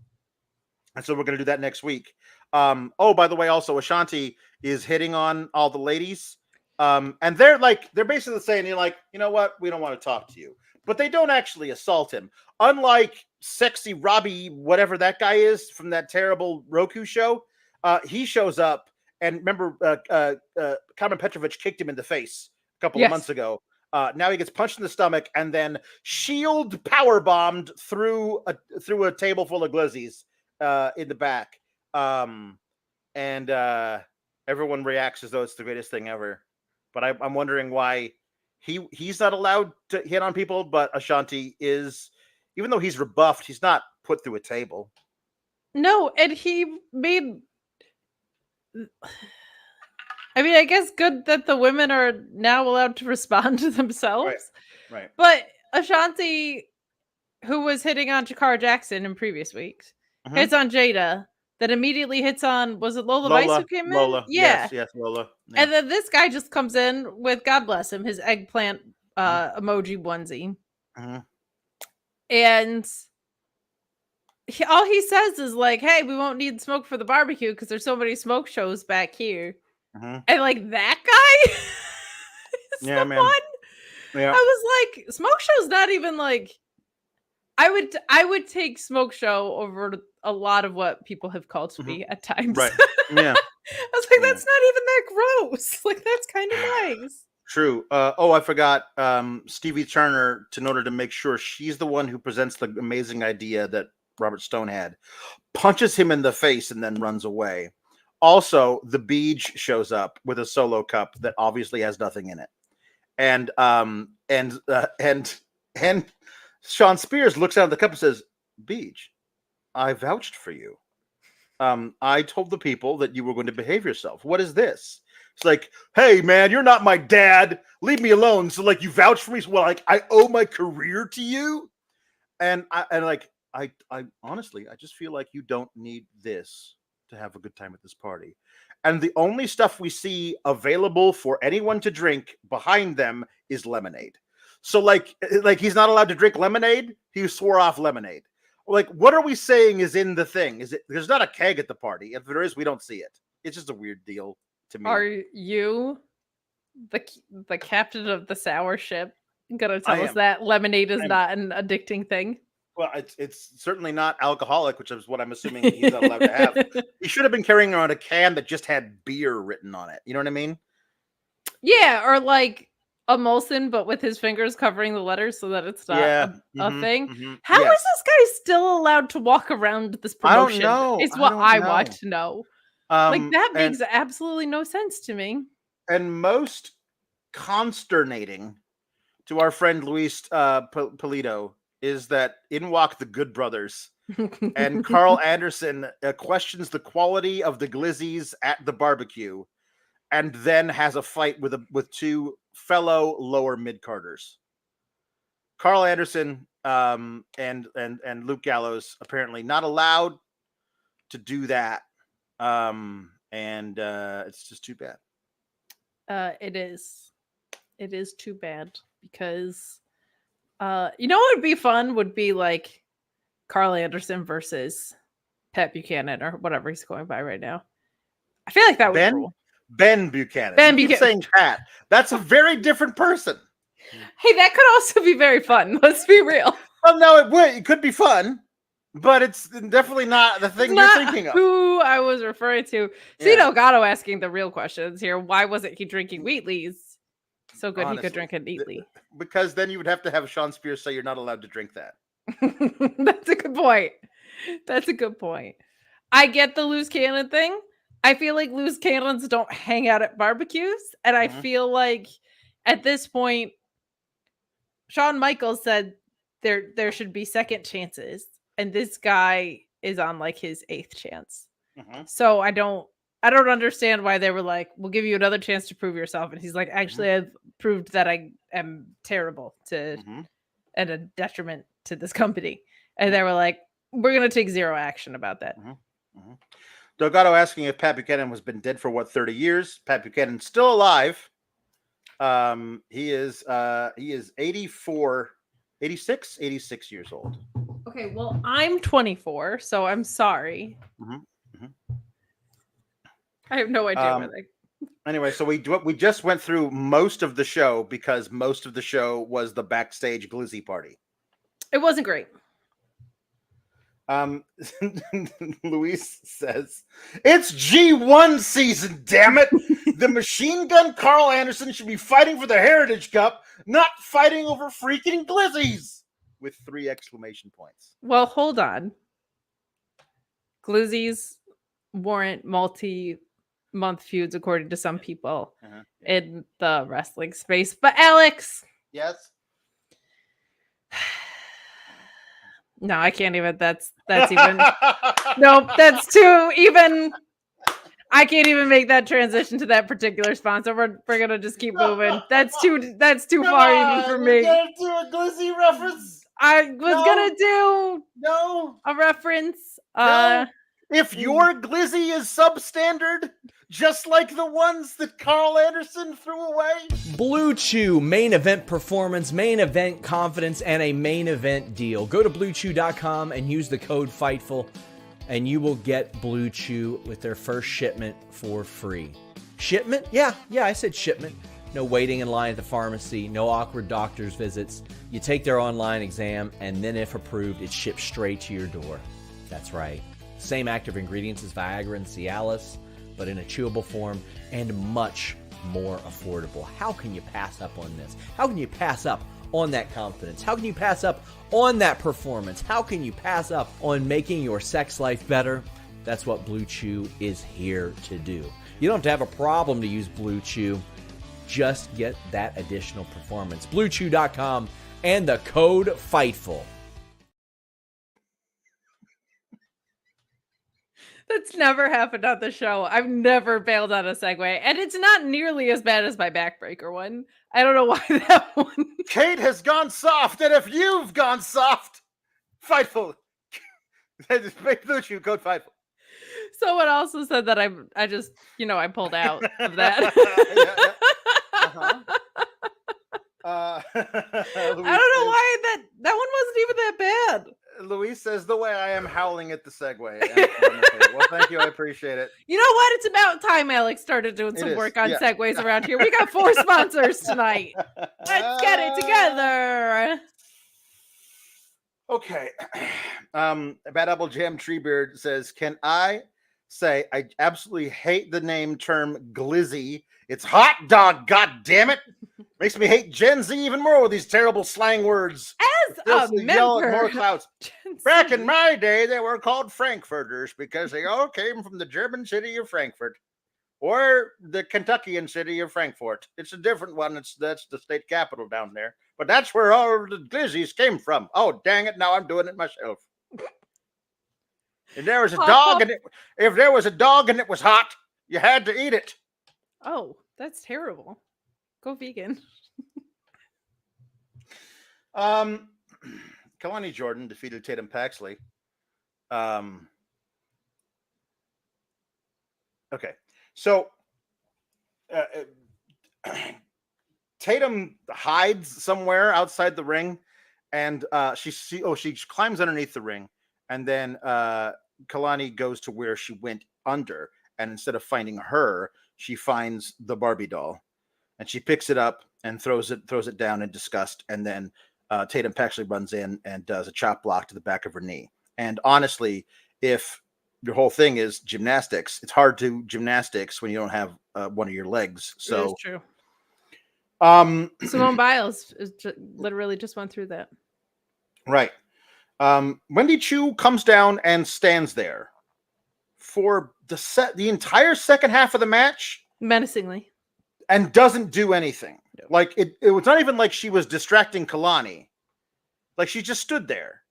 And so we're going to do that next week. By the way, also Ashanti is hitting on all the ladies. And they're basically saying, you're like, you know what? We don't want to talk to you. But they don't actually assault him. Unlike sexy Robbie, whatever that guy is from that terrible Roku show, he shows up. And remember, Carmen Petrovich kicked him in the face a couple of months ago. Now he gets punched in the stomach and then shield power bombed through a table full of glizzies in the back. And everyone reacts as though it's the greatest thing ever. But I'm wondering why he's not allowed to hit on people, but Ashanti is, even though he's rebuffed, he's not put through a table. No, and he made. I mean, I guess good that the women are now allowed to respond to themselves. Right. But Ashanti, who was hitting on Jakara Jackson in previous weeks, hits on Jada, that immediately hits on, was it Lola Vice who came in? Lola. Yeah. Yes, Lola. Yeah. And then this guy just comes in with, God bless him, his eggplant emoji onesie. And all he says is like, hey, we won't need smoke for the barbecue because there's so many smoke shows back here. And like that guy is the man. one. Yeah. I was like, smoke show's not even like, I would take smoke show over a lot of what people have called to me at times. Right. Yeah. I was like, that's not even that gross. Like, that's kind of nice. True. I forgot Stevie Turner, in order to make sure she's the one who presents the amazing idea that Robert Stone had, punches him in the face and then runs away. Also, the Beach shows up with a solo cup that obviously has nothing in it. And Sean Spears looks down at the cup and says, Beach, I vouched for you. I told the people that you were going to behave yourself. What is this? It's like, hey, man, you're not my dad. Leave me alone. So, like, you vouched for me. So, well, like, I owe my career to you. And I honestly, I just feel like you don't need this to have a good time at this party. And the only stuff we see available for anyone to drink behind them is lemonade. So, like he's not allowed to drink lemonade. He swore off lemonade. Like, what are we saying is in the thing? Is it? There's not a keg at the party. If there is, we don't see it. It's just a weird deal to me. Are you the captain of the sour ship gonna tell us that lemonade is not an addicting thing? Well, it's certainly not alcoholic, which is what I'm assuming he's not allowed to have. He should have been carrying around a can that just had beer written on it. You know what I mean? Yeah, or like a Molson, but with his fingers covering the letters so that it's not a thing. How is this guy still allowed to walk around this promotion? I don't know. Is what I want to know. Like, that makes absolutely no sense to me. And most consternating to our friend Luis Polito is that in walk the Good Brothers, and Carl Anderson questions the quality of the glizzies at the barbecue, and then has a fight with two fellow lower mid-carders. Carl Anderson and Luke Gallows apparently not allowed to do that. And it's just too bad. It is too bad because you know what would be fun would be like Carl Anderson versus Pat Buchanan or whatever he's going by right now. I feel like that would be cool. Ben Buchanan. You keep saying Pat. That's a very different person. Hey, that could also be very fun. Let's be real. Well, no, it would. It could be fun, but it's definitely not the thing you're thinking of. Who I was referring to. See, Delgado asking the real questions here. Why wasn't he drinking Wheatley's? So good. Honestly, he could drink it neatly. Because then you would have to have Sean Spears say you're not allowed to drink that. That's a good point. I get the loose cannon thing. I feel like loose cannons don't hang out at barbecues. And I feel like at this point, Shawn Michaels said there should be second chances. And this guy is on like his 8th chance. So I don't understand why they were like, we'll give you another chance to prove yourself. And he's like, actually, I've proved that I am terrible and a detriment to this company. And they were like, we're going to take zero action about that. Delgado asking if Pat Buchanan has been dead for 30 years. Pat Buchanan's still alive. He is 86 years old. Okay, well, I'm 24, so I'm sorry. I have no idea Anyway, so we just went through most of the show because most of the show was the backstage glizzy party. It wasn't great. Luis says, it's G1 season, damn it. The Machine Gun Carl Anderson should be fighting for the Heritage Cup, not fighting over freaking glizzies! With 3 exclamation points. Well, hold on. Glizzies warrant multi-month feuds, according to some people in the wrestling space. But Alex, Yes. No, I can't even. That's even. Nope, that's too even. I can't even make that transition to that particular sponsor. We're gonna just keep moving. That's too far even for me. We're gonna do a glizzy reference. I was gonna do a reference. If your glizzy is substandard, just like the ones that Carl Anderson threw away. Blue Chew, main event performance, main event confidence, and a main event deal. Go to BlueChew.com and use the code FIGHTFUL, and you will get Blue Chew with their first shipment for free. Shipment? Yeah, I said shipment. No waiting in line at the pharmacy, no awkward doctor's visits. You take their online exam, and then if approved, it's shipped straight to your door. That's right. Same active ingredients as Viagra and Cialis, but in a chewable form and much more affordable. How can you pass up on this? How can you pass up on that confidence? How can you pass up on that performance? How can you pass up on making your sex life better? That's what Blue Chew is here to do. You don't have to have a problem to use Blue Chew. Just get that additional performance. BlueChew.com and the code FIGHTFUL. That's never happened on the show. I've never bailed on a segue, and it's not nearly as bad as my backbreaker one. I don't know why that one. Kate has gone soft, and if you've gone soft, Fightful. Blue Chew, code Fightful. Someone also said that I just, I pulled out of that. I don't know why that one wasn't even that bad. Luis says, the way I am howling at the segue. Well, thank you. I appreciate it. You know what? It's about time Alex started doing some work on segues around here. We got 4 sponsors tonight. Let's get it together. Okay. Bad Apple Jam Treebeard says, can I say I absolutely hate the name term glizzy? It's hot dog, god damn it. Makes me hate Gen Z even more with these terrible slang words. As a member, more clouds. Back in my day, they were called Frankfurters because they all came from the German city of Frankfurt or the Kentuckian city of Frankfurt. It's a different one. That's the state capital down there. But that's where all the glizzies came from. Oh, dang it. Now I'm doing it myself. If there was a dog if there was a dog and it was hot, you had to eat it. Oh, that's terrible. Go vegan. Kelani Jordan defeated Tatum Paxley. Okay, so Tatum hides somewhere outside the ring, and she climbs underneath the ring, and then Kelani goes to where she went under, and instead of finding her, she finds the Barbie doll, and she picks it up and throws it down in disgust, and then Tatum Paxley runs in and does a chop block to the back of her knee. And honestly, if your whole thing is gymnastics, it's hard to gymnastics when you don't have one of your legs. So it is true. Simone Biles literally just went through that. Right. Wendy Chu comes down and stands there for the entire second half of the match, menacingly, and doesn't do anything. Yep. Like it was not even like she was distracting Kelani. Like she just stood there.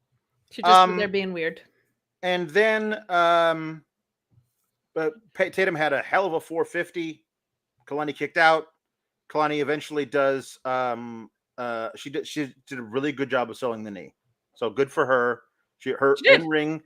She just stood there being weird. And then Tatum had a hell of a 450. Kelani kicked out. Kelani eventually does. She did a really good job of selling the knee. So good for her. Her in ring.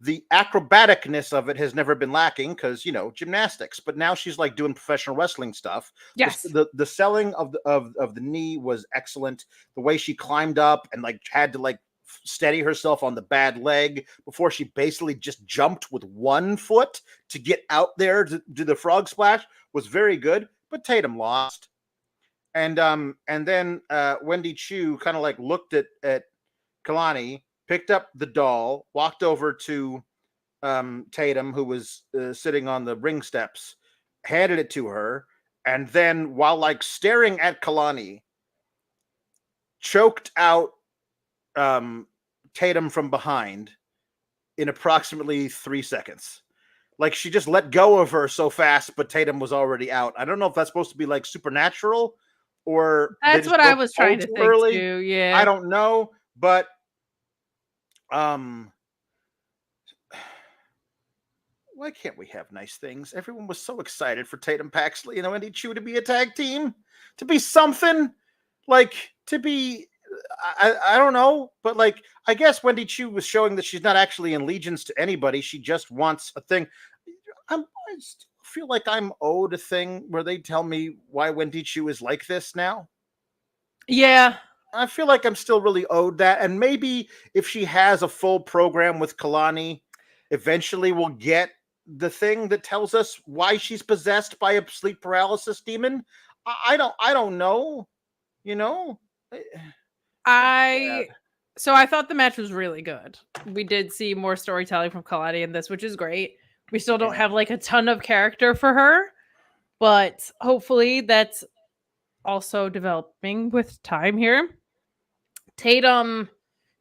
The acrobaticness of it has never been lacking because gymnastics. But now she's like doing professional wrestling stuff. Yes. The selling of the knee was excellent. The way she climbed up and had to steady herself on the bad leg before she basically just jumped with one foot to get out there to do the frog splash was very good. But Tatum lost. And then Wendy Chu kind of looked at Kelani, picked up the doll, walked over to Tatum, who was sitting on the ring steps, handed it to her, and then while like staring at Kelani, choked out Tatum from behind in approximately 3 seconds. Like she just let go of her so fast, but Tatum was already out. I don't know if that's supposed to be like supernatural or That's what I was trying to think early. too. Yeah. I don't know, but why can't we have nice things? Everyone was so excited for Tatum Paxley, and Chu to be a tag team, to be something, like to be. I don't know, but like I guess Wendy Chu was showing that she's not actually in allegiance to anybody. She just wants a thing. I still feel like I'm owed a thing where they tell me why Wendy Chu is like this now. Yeah. I feel like I'm still really owed that. And maybe if she has a full program with Kelani, eventually we'll get the thing that tells us why she's possessed by a sleep paralysis demon. I don't know. You know? So I thought the match was really good. We did see more storytelling from Kelani in this, which is great. We still don't have like a ton of character for her, but hopefully that's also developing with time here. Tatum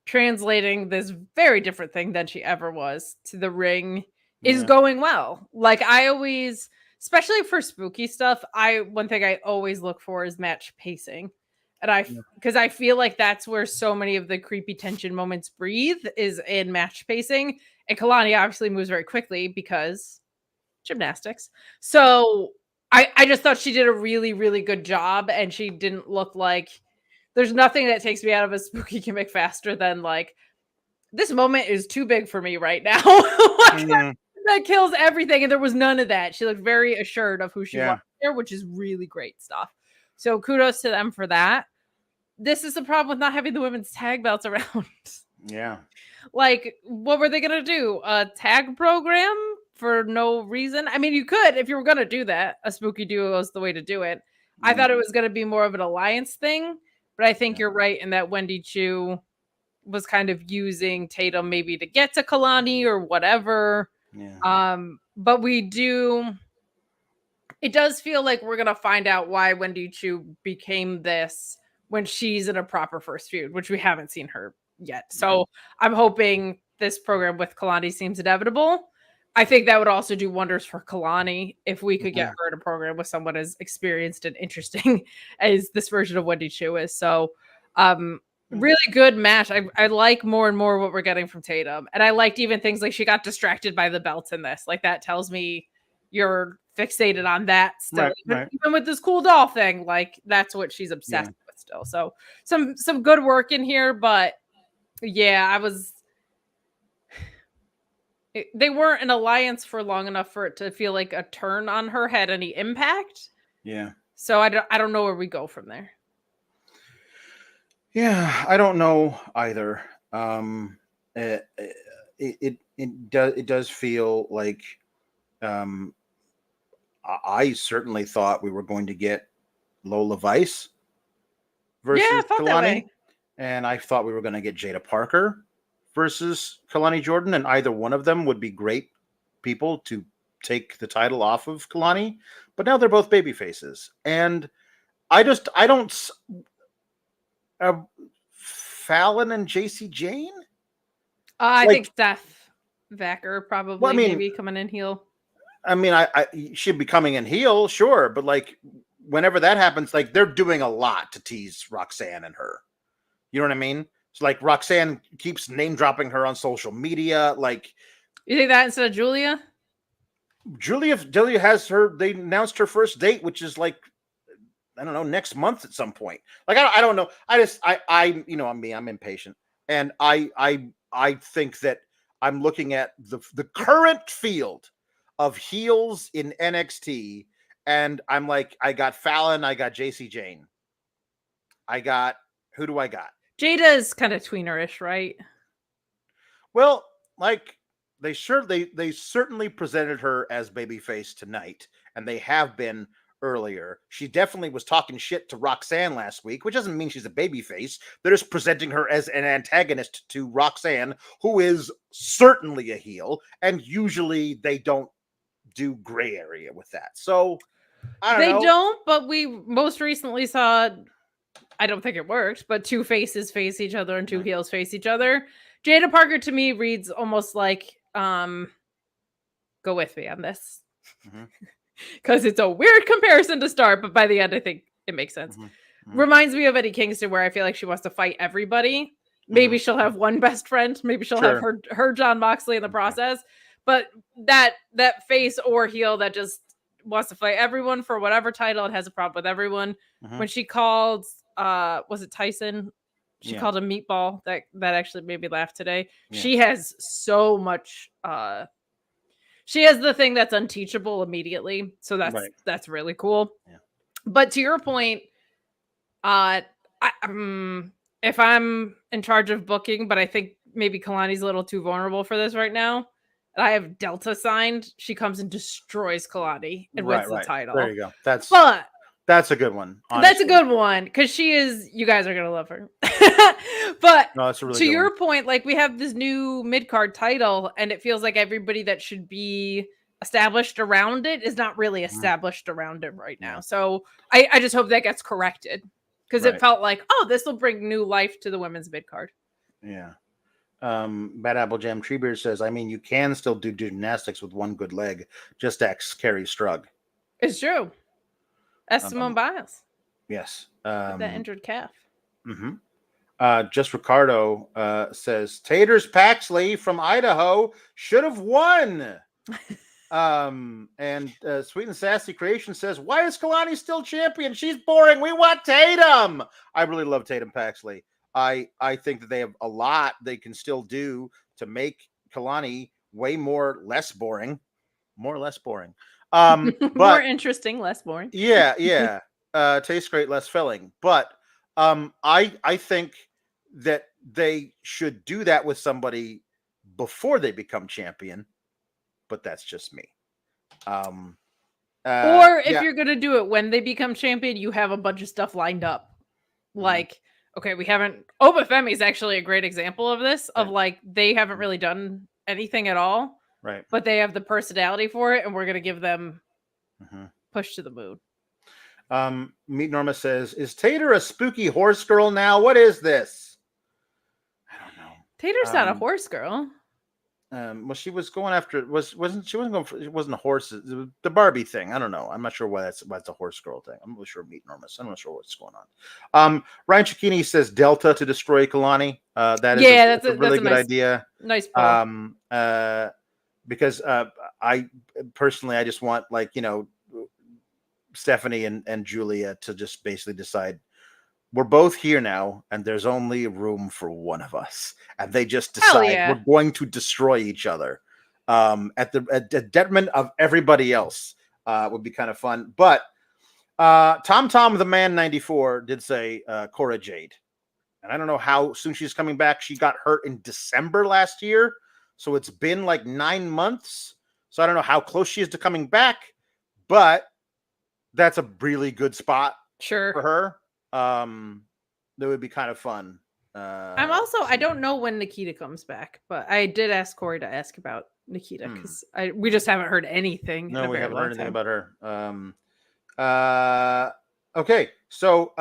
translating this very different thing than she ever was to the ring is going well. Like I always, especially for spooky stuff, one thing I always look for is match pacing. And because I feel like that's where so many of the creepy tension moments breathe is in match pacing. And Kelani obviously moves very quickly because gymnastics. So I just thought she did a really, really good job, and she didn't look like there's nothing that takes me out of a spooky gimmick faster than like this moment is too big for me right now. That kills everything, and there was none of that. She looked very assured of who she was there, which is really great stuff. So kudos to them for that. This is the problem with not having the women's tag belts around. Yeah. Like, what were they going to do? A tag program for no reason? I mean, you could, if you were going to do that, a spooky duo is the way to do it. I thought it was going to be more of an alliance thing, but I think you're right in that Wendy Chu was kind of using Tatum maybe to get to Kelani or whatever. Yeah. But it does feel like we're going to find out why Wendy Chu became this when she's in a proper first feud, which we haven't seen her yet. So I'm hoping this program with Kelani seems inevitable. I think that would also do wonders for Kelani if we could get her in a program with someone as experienced and interesting as this version of Wendy Chu is. So really good match. I like more and more what we're getting from Tatum. And I liked even things like she got distracted by the belts in this. Like that tells me you're fixated on that still. Even with this cool doll thing, like that's what she's obsessed with still. So some good work in here, but yeah, they weren't an alliance for long enough for it to feel like a turn on her had any impact. Yeah. So I don't know where we go from there. Yeah, I don't know either. It does feel like I certainly thought we were going to get Lola Vice versus Kelani, and I thought we were going to get Jada Parker versus Kelani Jordan, and either one of them would be great people to take the title off of Kelani. But now they're both baby faces, and I don't. Fallon and JC Jane? I think Steph Vacker probably maybe coming in heel. I mean, I she'd be coming in heel, sure, but like whenever that happens, like they're doing a lot to tease Roxanne and her. You know what I mean? So like Roxanne keeps name dropping her on social media. Like, you think that instead of Julia? Julia has her. They announced her first date, which is like I don't know, next month at some point. Like I don't know. I you know, I'm impatient, and I think that I'm looking at the current field of heels in NXT, and I'm like, I got Fallon, I got JC Jane, who do I got? Jada is kind of tweenerish, right? Well, like they certainly presented her as babyface tonight, and they have been earlier. She definitely was talking shit to Roxanne last week, which doesn't mean she's a babyface. They're just presenting her as an antagonist to Roxanne, who is certainly a heel, and usually they don't do gray area with that. So I don't know. They don't, but we most recently saw, I don't think it worked, but two faces face each other and two heels face each other. Jada Parker to me reads almost like go with me on this. Because it's a weird comparison to start, but by the end I think it makes sense. Reminds me of Eddie Kingston, where I feel like she wants to fight everybody. Maybe she'll have one best friend, maybe she'll have her John Moxley in the process, but that face or heel that just wants to fight everyone for whatever title, it has a problem with everyone. When she called was it Tyson? She called him meatball. That actually made me laugh today. She has so much she has the thing that's unteachable immediately. So that's really cool. But to your point, if I'm in charge of booking, but I think maybe Kelani's a little too vulnerable for this right now. And I have Delta signed. She comes and destroys Kelani and wins the title. There you go. That's a good one. Honestly. That's a good one because she is. You guys are gonna love her. But no, that's a really to good your one. point, like we have this new mid-card title, and it feels like everybody that should be established around it is not really established around it right now. So I just hope that gets corrected because it felt like, oh, this will bring new life to the women's mid-card. Yeah. Bad Apple Jam Treebeard says, I mean, you can still do gymnastics with one good leg. Just ask Carrie Strug. It's true. That's Simone Biles. Yes. With that injured calf. Just Ricardo says, Taters Paxley from Idaho should have won. And Sweet and Sassy Creation says, why is Kelani still champion? She's boring. We want Tatum. I really love Tatum Paxley. I think that they have a lot they can still do to make Kelani way less boring. But more interesting, less boring. Yeah. Tastes great, less filling. But I think that they should do that with somebody before they become champion. But that's just me. Or if you're gonna do it when they become champion, you have a bunch of stuff lined up. Like, okay, we haven't. Obafemi is actually a great example of this. Of like they haven't really done anything at all. Right. But they have the personality for it, and we're gonna give them push to the moon. Meet Norma says, is Tater a spooky horse girl now? What is this? I don't know. Tater's not a horse girl. Well, she was going after it. It wasn't a horse. It was the Barbie thing. I don't know. I'm not sure why that's a horse girl thing. I'm not really sure Meet Norma. I'm not sure what's going on. Ryan Cicchini says Delta to destroy Kelani. That's a really good idea. Nice pull. Because I personally just want Stephanie and Julia to just basically decide we're both here now and there's only room for one of us, and they just decide we're going to destroy each other at the detriment of everybody else. Would be kind of fun. But Tom the Man 94 did say Cora Jade, and I don't know how soon she's coming back. She got hurt in December last year. So it's been like 9 months. So I don't know how close she is to coming back, but that's a really good spot for her. That would be kind of fun. I don't know when Nikita comes back, but I did ask Corey to ask about Nikita because we just haven't heard anything. No, we haven't heard anything about her. Okay. So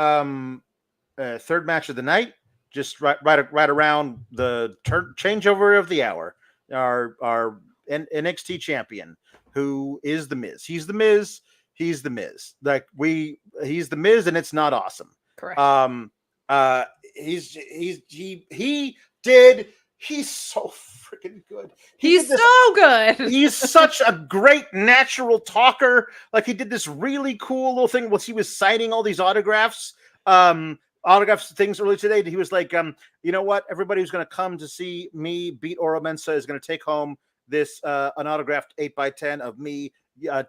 third match of the night, just right around the changeover of the hour. Our NXT champion, who is the Miz. He's the Miz. He's the Miz. He's the Miz, and it's not awesome. Correct. He's so freaking good. He's so good. He's such a great natural talker. Like, he did this really cool little thing was he was signing all these autographs things earlier today. He was like, you know what? Everybody who's going to come to see me beat Oro Mensah is going to take home this an autographed 8x10 of me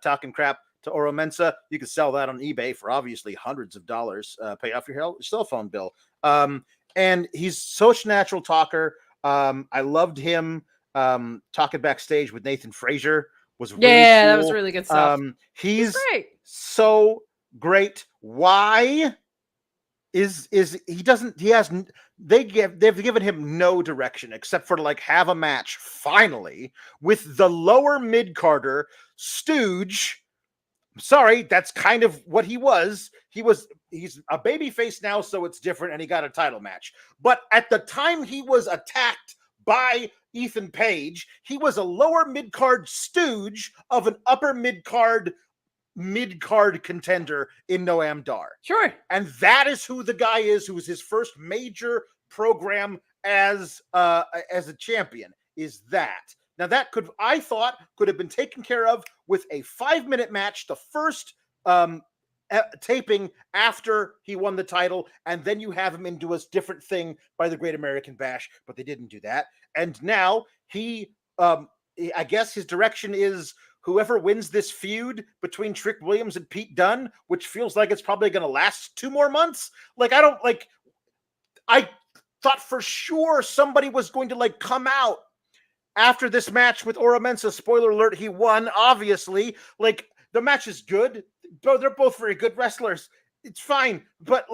talking crap to Oro Mensah. You can sell that on eBay for obviously hundreds of dollars. Pay off your cell phone bill. And he's such a natural talker. I loved him talking backstage with Nathan Frazer was really Yeah, cool. that was really good stuff. He's great. so great. Why is he doesn't he has they've given him no direction except for to like have a match finally with the lower mid-carder Stooge. I'm sorry, that's kind of what he was. He's a babyface now, so it's different, and he got a title match. But at the time he was attacked by Ethan Page, he was a lower mid-card stooge of an upper mid-card contender in Noam Dar. Sure. And that is who the guy is, who was his first major program as a champion, is that. Now that I thought could have been taken care of with a 5-minute match, the first taping after he won the title, and then you have him into a different thing by the Great American Bash, but they didn't do that. And now I guess his direction is whoever wins this feud between Trick Williams and Pete Dunne, which feels like it's probably going to last 2 more months. I thought for sure somebody was going to come out after this match with Oro Mensah. Spoiler alert, he won, obviously. The match is good. They're both very good wrestlers. It's fine. But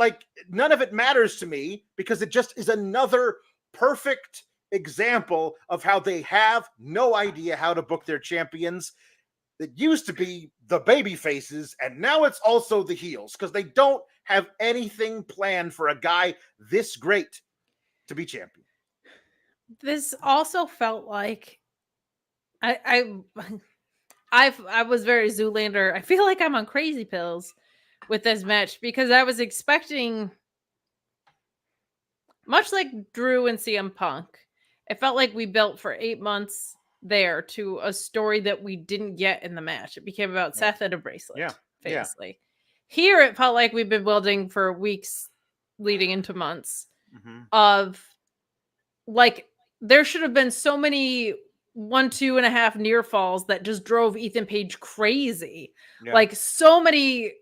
none of it matters to me because it just is another perfect example of how they have no idea how to book their champions. It used to be the baby faces, and now it's also the heels because they don't have anything planned for a guy this great to be champion. This also felt like I was very Zoolander. I feel like I'm on crazy pills with this match because I was expecting, much like Drew and CM Punk, it felt like we built for 8 months there to a story that we didn't get in the match. It became about Seth and a bracelet, famously. Yeah. Here, it felt like we've been building for weeks leading into months of there should have been so many 1, 2.5 near falls that just drove Ethan Page crazy. Yeah. So many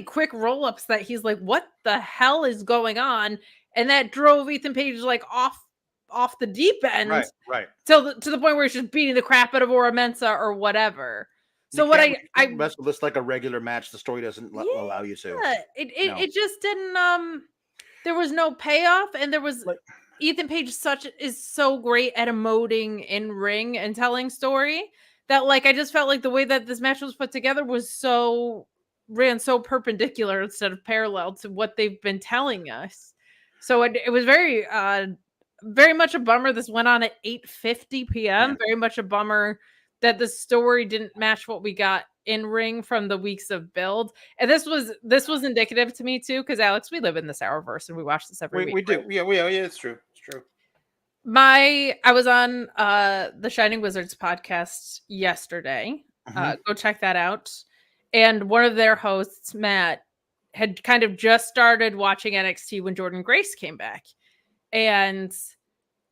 quick roll-ups that he's like, what the hell is going on? And that drove Ethan Page off the deep end. Right. To the point where he's just beating the crap out of Oro Mensah or whatever. So what I wrestle this like a regular match, the story doesn't allow you to. It just didn't there was no payoff, and there was Ethan Page is so great at emoting in ring and telling story that I just felt like the way that this match was put together ran so perpendicular instead of parallel to what they've been telling us. So it was very very much a bummer this went on at 8:50 p.m. Yeah. Very much a bummer that the story didn't match what we got in ring from the weeks of build. And this was indicative to me too, because Alex, we live in this Arrowverse and we watch this every week. We do. Yeah, it's true. It's true. I was on the Shining Wizards podcast yesterday. Go check that out. And one of their hosts, Matt, had kind of just started watching NXT when Jordan Grace came back. And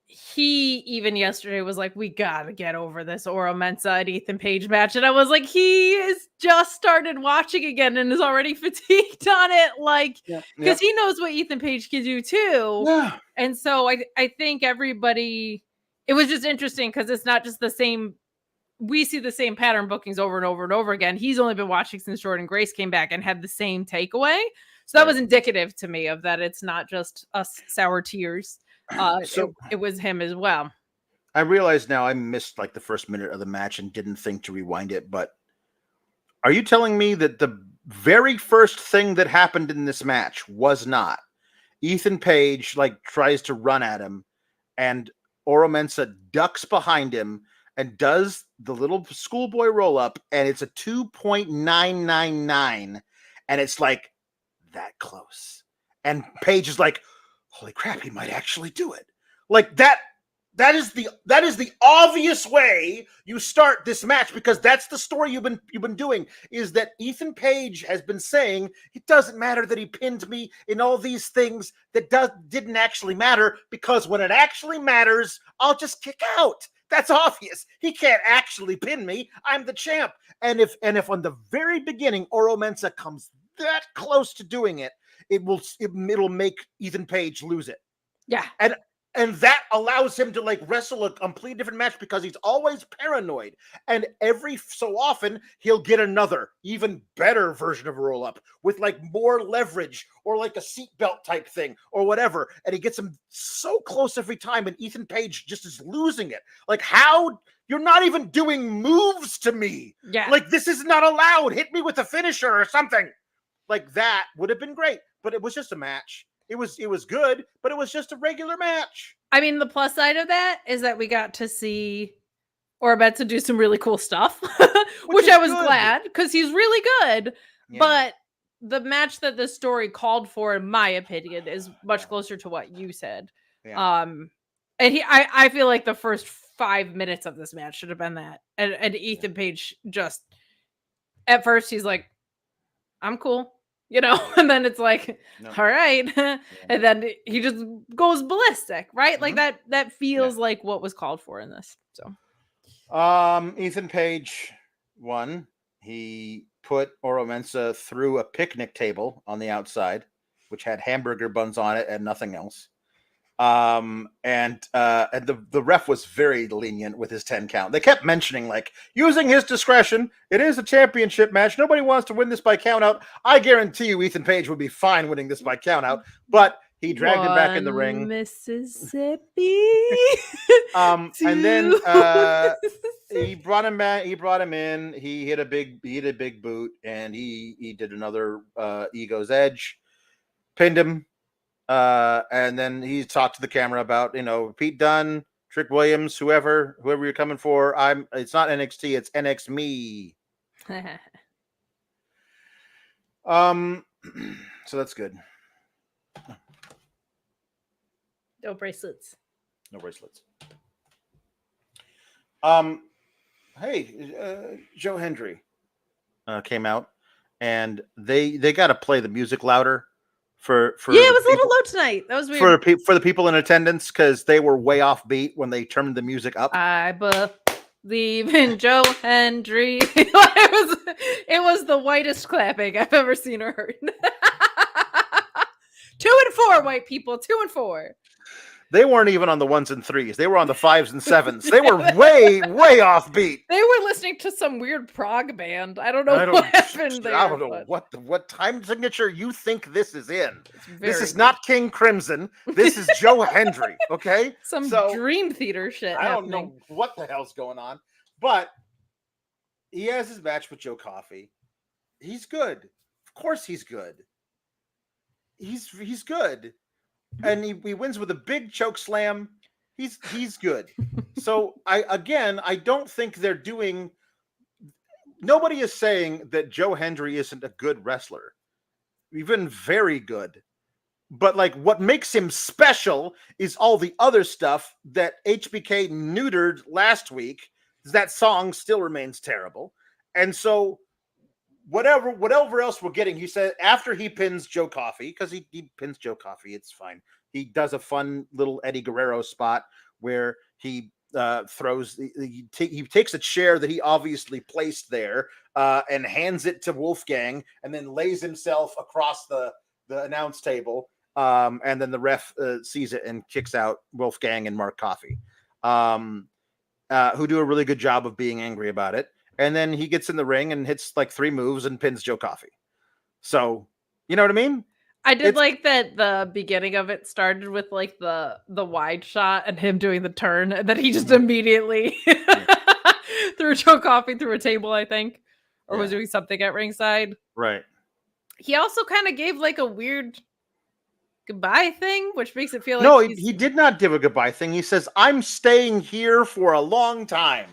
he even yesterday was like, we gotta get over this Oro Mensah and Ethan Page match. And I was like, he is just started watching again and is already fatigued on it. Because he knows what Ethan Page can do too. Yeah. And so I think everybody, it was just interesting because it's not just the same. We see the same pattern bookings over and over and over again. He's only been watching since Jordan Grace came back and had the same takeaway. So that was indicative to me of that. It's not just us sour tears. It was him as well. I realize now I missed the first minute of the match and didn't think to rewind it, but are you telling me that the very first thing that happened in this match was not Ethan Page tries to run at him and Oro Mensah ducks behind him and does the little schoolboy roll up, and it's a 2.999, and it's that close, and Page is holy crap, he might actually do it. That is the obvious way you start this match, because that's the story you've been doing, is that Ethan Page has been saying it doesn't matter that he pinned me in all these things that didn't actually matter, because when it actually matters, I'll just kick out. That's obvious. He can't actually pin me. I'm the champ. And if on the very beginning Oro Mensah comes that close to doing it, it'll make Ethan Page lose it. Yeah. And And that allows him to like wrestle a completely different match because he's always paranoid. And every so often he'll get another even better version of a roll up with like more leverage or like a seatbelt type thing or whatever. And he gets him so close every time. And Ethan Page just is losing it. Like, how you're not even doing moves to me. Yeah. Like, this is not allowed. Hit me with a finisher or something. Like, that would have been great. But it was just a match. It was good, but it was just a regular match. I mean, the plus side of that is that we got to see Mensah do some really cool stuff, which I was glad because he's really good. Yeah. But the match that the story called for, in my opinion, is much closer to what you said. Yeah. And I feel like the first 5 minutes of this match should have been that. And Ethan Page just, at first, he's like, I'm cool. You know, and then it's like, all right. And then he just goes ballistic, right? Mm-hmm. Like that feels like what was called for in this. So Ethan Page won. He put Mensah through a picnic table on the outside, which had hamburger buns on it and nothing else. And the ref was very lenient with his 10 count. They kept mentioning, like, using his discretion, it is a championship match. Nobody wants to win this by count out. I guarantee you Ethan Page would be fine winning this by count out, but he dragged him back in the ring. Mississippi. And then he brought him back. He brought him in. He hit a big boot, and he did another Ego's Edge, pinned him. And then he talked to the camera about, Pete Dunne, Trick Williams, whoever you're coming for. It's not NXT, it's NX me. So that's good. No bracelets. Hey, Joe Hendry came out, and they got to play the music louder. For it was a little low tonight. That was weird for the people in attendance because they were way off beat when they turned the music up. I believe in Joe Hendry. it was the whitest clapping I've ever seen or heard. 2 and 4 white people. 2 and 4. They weren't even on the 1s and 3s. They were on the 5s and 7s. They were way off beat. They were listening to some weird prog band. I don't know what happened there. I don't know what time signature you think this is in. This is not King Crimson. This is Joe Hendry, okay? Some Dream Theater shit happening. Don't know what the hell's going on. But he has his match with Joe Coffey. He's good. Of course he's good. He's good. And he wins with a big choke slam. He's good. So I don't think they're doing. Nobody is saying that Joe Hendry isn't a good wrestler, even very good. But like, what makes him special is all the other stuff that HBK neutered last week. That song still remains terrible, and so whatever else we're getting, he said after he pins Joe Coffey, because he pins Joe Coffey, it's fine. He does a fun little Eddie Guerrero spot where he he takes a chair that he obviously placed there and hands it to Wolfgang, and then lays himself across the announce table, and then the ref sees it and kicks out Wolfgang and Mark Coffey, who do a really good job of being angry about it. And then he gets in the ring and hits like 3 moves and pins Joe Coffey. So, you know what I mean? I did like that the beginning of it started with like the wide shot and him doing the turn, and then he just immediately threw Joe Coffey through a table, I think, or was doing something at ringside. Right. He also kind of gave like a weird goodbye thing, which makes it feel like he did not give a goodbye thing. He says, "I'm staying here for a long time."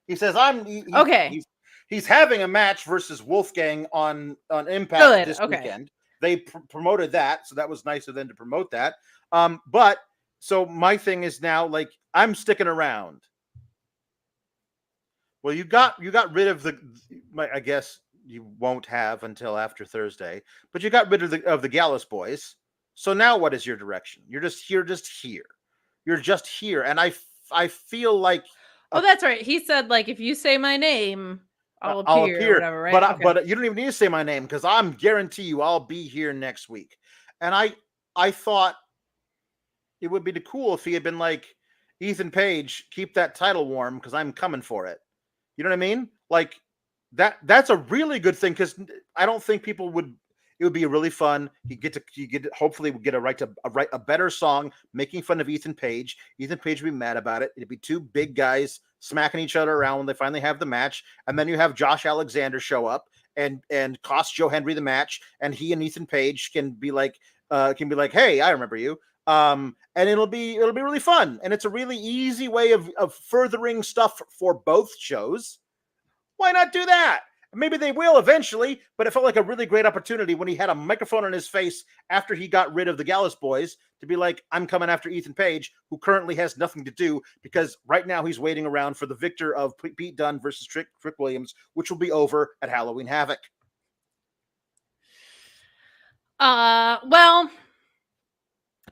He says, okay. He's having a match versus Wolfgang on Impact this weekend. They promoted that, so that was nice of them to promote that. But so my thing is now, like, I'm sticking around. Well, you got rid of I guess you won't have until after Thursday, but you got rid of the Gallus boys. So now what is your direction? You're just here. You're just here, and I feel like. Oh, that's right. He said, like, if you say my name, I'll appear. Or whatever, right? But you don't even need to say my name because I'm guarantee you I'll be here next week. And I thought it would be cool if he had been like, Ethan Page, keep that title warm because I'm coming for it. You know what I mean? Like that's a really good thing because I don't think people would. It would be really fun. Hopefully we get a better song making fun of Ethan Page. Ethan Page would be mad about it. It'd be two big guys smacking each other around when they finally have the match, and then you have Josh Alexander show up and cost Joe Hendry the match, and he and Ethan Page can be like, hey, I remember you. And it'll be really fun, and it's a really easy way of furthering stuff for both shows. Why not do that? Maybe they will eventually, but it felt like a really great opportunity when he had a microphone on his face after he got rid of the Gallus boys to be like, I'm coming after Ethan Page, who currently has nothing to do because right now he's waiting around for the victor of Pete Dunne versus Trick Williams, which will be over at Halloween Havoc. Well,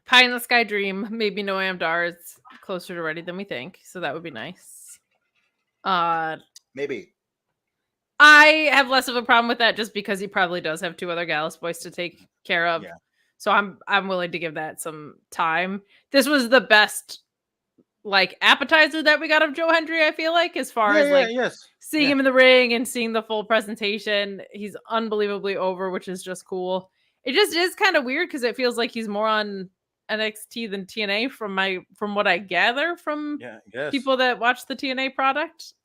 Pie in the Sky Dream, maybe No Amdar is closer to ready than we think, so that would be nice. Maybe. I have less of a problem with that just because he probably does have two other Gallus boys to take care of. Yeah. So I'm willing to give that some time. This was the best like appetizer that we got of Joe Hendry, I feel like, as far as seeing him in the ring and seeing the full presentation. He's unbelievably over, which is just cool. It just is kind of weird because it feels like he's more on NXT than TNA from what I gather from people that watch the TNA product.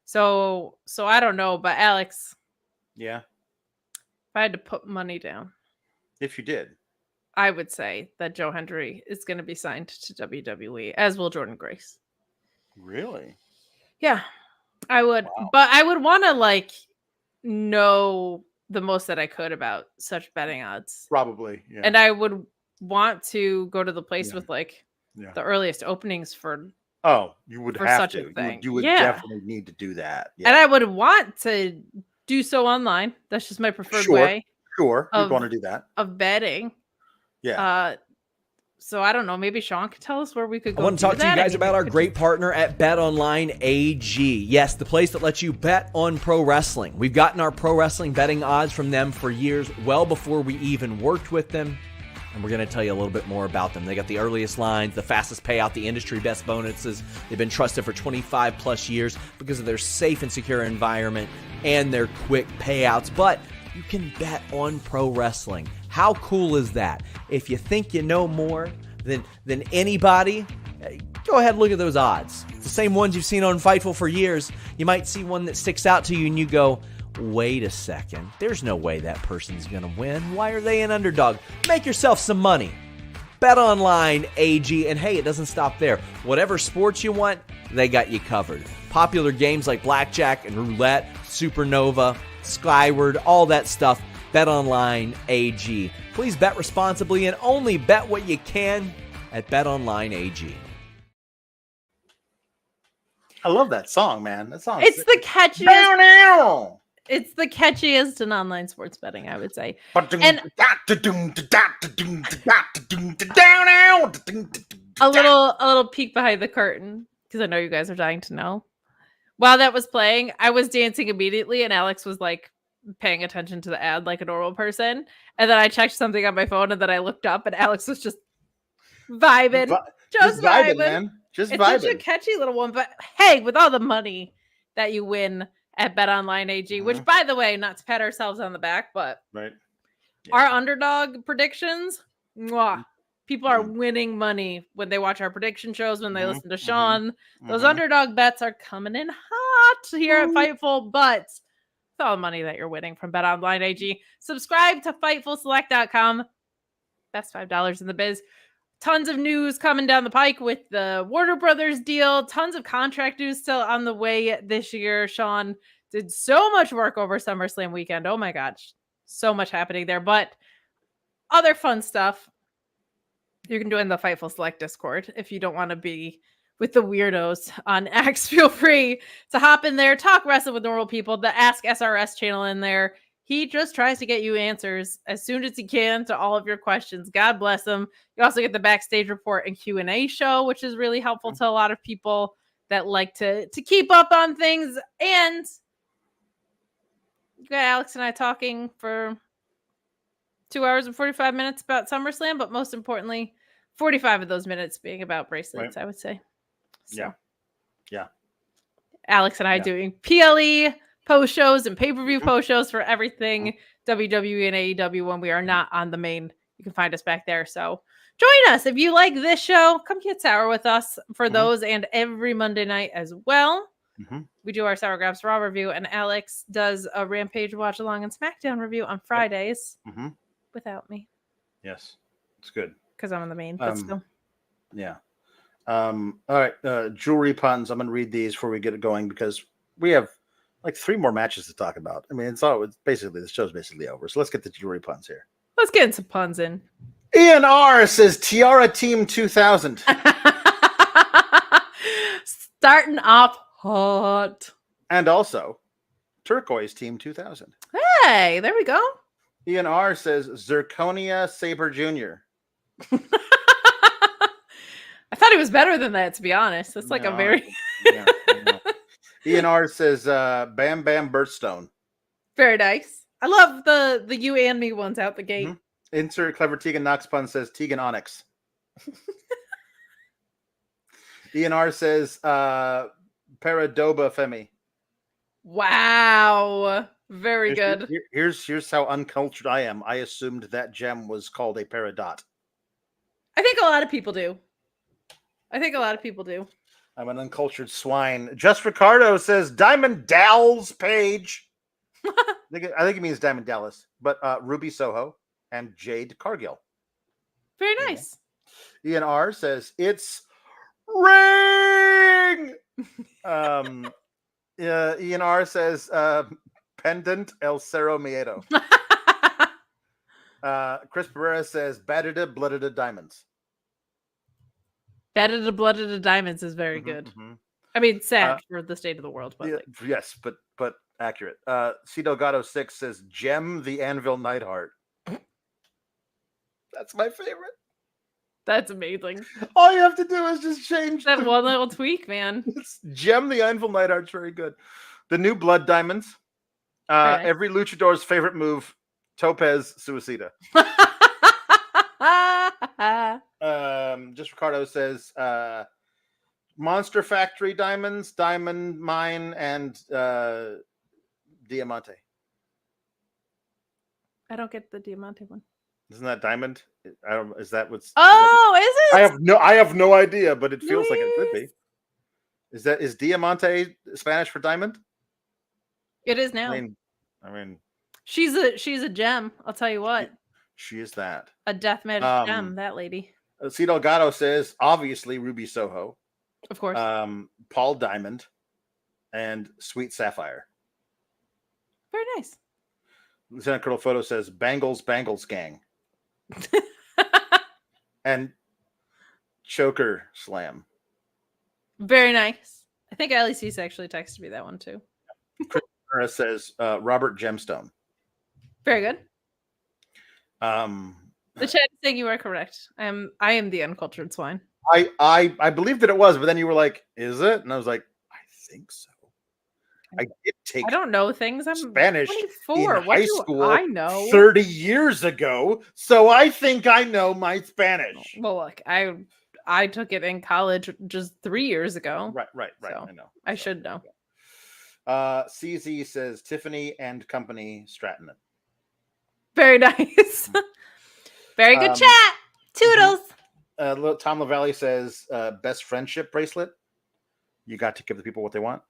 So I don't know, but Alex. Yeah. If I had to put money down. If you did. I would say that Joe Hendry is going to be signed to WWE, as will Jordan Grace. Really? Yeah, I would. Wow. But I would want to know the most that I could about such betting odds. Probably, yeah. And I would want to go to the place with the earliest openings for. Oh, you would have to. You would definitely need to do that. Yeah. And I would want to do so online. That's just my preferred way. Sure. You'd want to do that. Of betting. Yeah. So I don't know. Maybe Sean could tell us where we could go. I want to talk to you guys about our great partner at BetOnline AG. Yes, the place that lets you bet on pro wrestling. We've gotten our pro wrestling betting odds from them for years, well before we even worked with them. And we're going to tell you a little bit more about them. They got the earliest lines, the fastest payout, the industry best bonuses. They've been trusted for 25 plus years because of their safe and secure environment and their quick payouts. But you can bet on pro wrestling. How cool is that? If you think you know more than anybody, go ahead and look at those odds. It's the same ones you've seen on Fightful for years. You might see one that sticks out to you and you go, wait a second, there's no way that person's going to win. Why are they an underdog? Make yourself some money. BetOnline AG. And hey, it doesn't stop there. Whatever sports you want, they got you covered. Popular games like blackjack and roulette, Supernova, Skyward, all that stuff. BetOnline AG. Please bet responsibly and only bet what you can at BetOnline AG. I love that song, man. That song. It's the catchiest. It's the catchiest in online sports betting, I would say. And a little peek behind the curtain, because I know you guys are dying to know. While that was playing, I was dancing immediately, and Alex was paying attention to the ad like a normal person. And then I checked something on my phone, and then I looked up, and Alex was just vibing. Just vibing, man. It's such a catchy little one. But hey, with all the money that you win at BetOnline AG, which, by the way, not to pat ourselves on the back, but our underdog predictions, people are winning money when they watch our prediction shows, when they listen to Sean. Those underdog bets are coming in hot here at Fightful, but it's all the money that you're winning from BetOnline AG. Subscribe to FightfulSelect.com. Best $5 in the biz. Tons of news coming down the pike with the Warner Brothers deal. Tons of contract news still on the way this year. Sean did so much work over SummerSlam weekend. Oh my gosh. So much happening there. But other fun stuff. You can join the Fightful Select Discord if you don't want to be with the weirdos on X. Feel free to hop in there, talk wrestling with normal people. The Ask SRS channel in there. He just tries to get you answers as soon as he can to all of your questions. God bless him. You also get the backstage report and Q&A show, which is really helpful to a lot of people that like to keep up on things. And you got Alex and I talking for 2 hours and 45 minutes about SummerSlam, but most importantly, 45 of those minutes being about bracelets, Right. I would say. So. Yeah. Alex and I Yeah. doing PLE post shows and pay-per-view post shows for everything WWE and AEW when we are not on the main. You can find us back there. So join us. If you like this show, come get sour with us for those and every Monday night as well. We do our Sour Grabs Raw review, and Alex does a Rampage watch along and SmackDown review on Fridays without me. Yes, it's good Because I'm on the main, but still. Yeah. All right. Jewelry puns. I'm going to read these before we get it going because we have like 3 more matches to talk about. I mean, it's basically, the show's basically over. So let's get the jewelry puns here. Let's get some puns in. Ian R says Tiara Team 2000. Starting off hot. And also Turquoise Team 2000. Hey, there we go. Ian R says Zirconia Saber Jr. I thought he was better than that, to be honest. That's like a very... yeah. Ian R says Bam Bam Birthstone. Very nice. I love the you and me ones out the gate. Insert Clever Tegan Knox pun says Tegan Onyx. Ian R says Paradoba Femi. Wow. Very good. Here's how uncultured I am. I assumed that gem was called a Peridot. I think a lot of people do. I'm an uncultured swine. Just Ricardo says Diamond Dallas Page. I think it means Diamond Dallas, but Ruby Soho and Jade Cargill. Very nice. Ian R says it's Ring. Ian R says Pendant El Cerro Miedo. Chris Pereira says Batted Blooded Diamonds. Batted Blooded Diamonds is very good. I mean, sad for the state of the world, but yes, but accurate. C Delgado 6 says Gem the Anvil Neidhart. That's my favorite. That's amazing. All you have to do is just change that one little tweak, man. It's Gem the Anvil Neidhart's very good. The new Blood Diamonds. Every luchador's favorite move, Topez Suicida. Just Ricardo says Monster Factory Diamonds, Diamond Mine, and Diamante. I don't get the Diamante one. Isn't that Diamond? I don't. Is that what's? Oh, is it? I have no idea, but it feels like it could be. Is Diamante Spanish for diamond? It is now. I mean, she's a gem. I'll tell you what. She is that. A deathmatch gem, that lady. C Delgado says obviously Ruby Soho. Of course. Paul Diamond and Sweet Sapphire. Very nice. Lieutenant Colonel Photo says Bangles Gang. And Choker Slam. Very nice. I think Alice actually texted me that one too. Chris says Robert Gemstone. Very good. The chat is saying you are correct. I am the uncultured swine. I believed that it was, but then you were like, "Is it?" And I was like, "I think so." I did take. I don't know things. I'm Spanish 24. in What high do school. I know 30 years ago, so I think I know my Spanish. Well, look, I took it in college just 3 years ago. Right. So I know. I should know. CZ says Tiffany and Company Stratton. Very nice. Very good chat. Toodles. Tom LaValle says best friendship bracelet. You got to give the people what they want.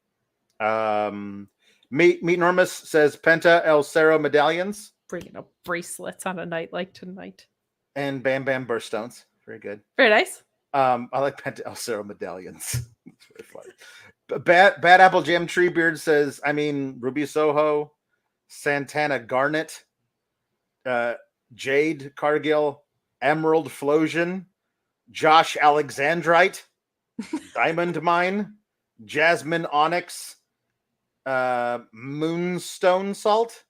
Meet Normus says Penta El Cerro medallions. Bringing up bracelets on a night like tonight. And Bam Bam Burststones. Very good. Very nice. I like Penta El Cerro medallions. It's very funny. Bad Apple Jam Treebeard says, Ruby Soho, Santana Garnet, Jade Cargill, Emerald Flosion, Josh Alexandrite, Diamond Mine, Jasmine Onyx, Moonstone Salt,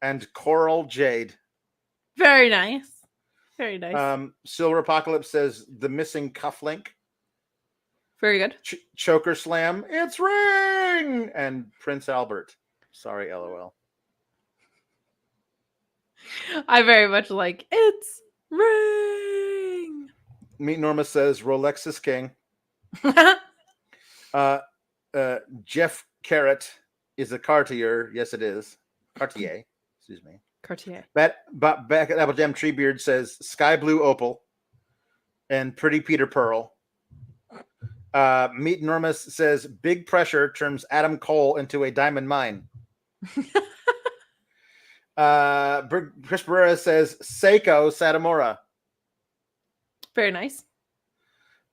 and Coral Jade. Very nice. Very nice. Silver Apocalypse says the missing cufflink. Very good. Choker Slam. It's Ring! And Prince Albert. Sorry, LOL. I very much like it's Ring. Meet Norma says Rolex is king. Jeff Carrot is a Cartier. Yes, it is. Cartier. Excuse me. Cartier. Back at Apple Jam Treebeard says Sky Blue Opal and Pretty Peter Pearl. Meet Normus says big pressure turns Adam Cole into a diamond mine. Chris Barrera says Seiko Satomura. Very nice.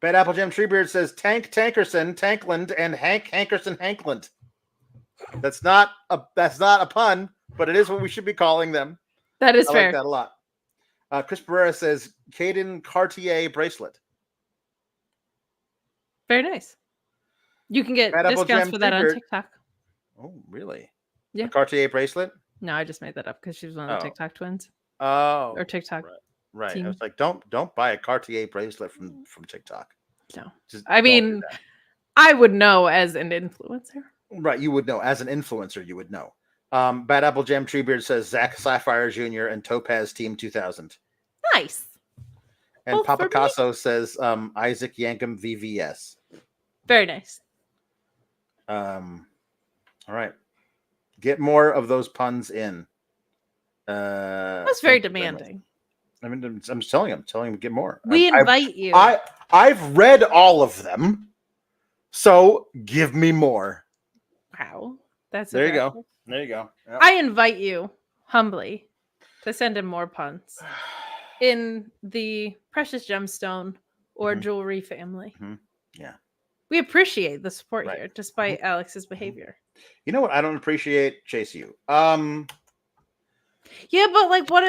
Bad Apple Jam Treebeard says Tank Tankerson Tankland and Hank Hankerson Hankland. That's not a pun, but it is what we should be calling them. That is I fair. like that a lot. Chris Barrera says Caden Cartier bracelet. Very nice. You can get Bad Apple discounts Jam for that on Treebeard. TikTok. Oh, really? Yeah. A Cartier bracelet? No, I just made that up because she was one of the Oh. TikTok twins. Oh. Or TikTok. Right. team. I was like, don't buy a Cartier bracelet from TikTok. No. Just I don't do mean, that. I would know as an influencer. Right, you would know. As an influencer, you would know. Bad Apple Jam Treebeard says Zach Sapphire Jr. and Topaz Team 2000. Nice. And Both Papa for me. Picasso says Isaac Yankum VVS. Very nice. All right. Get more of those puns in. That's very thank you much. demanding. I mean, I'm telling him to get more. We invite you. I've read all of them, so give me more. Wow. That's There you aggressive. go. There you go. Yep. I invite you humbly to send in more puns in the precious gemstone or Mhm. jewelry family. Mhm. Yeah. We appreciate the support Right. here, despite Alex's behavior. You know what? I don't appreciate Chase you. Yeah, but like, what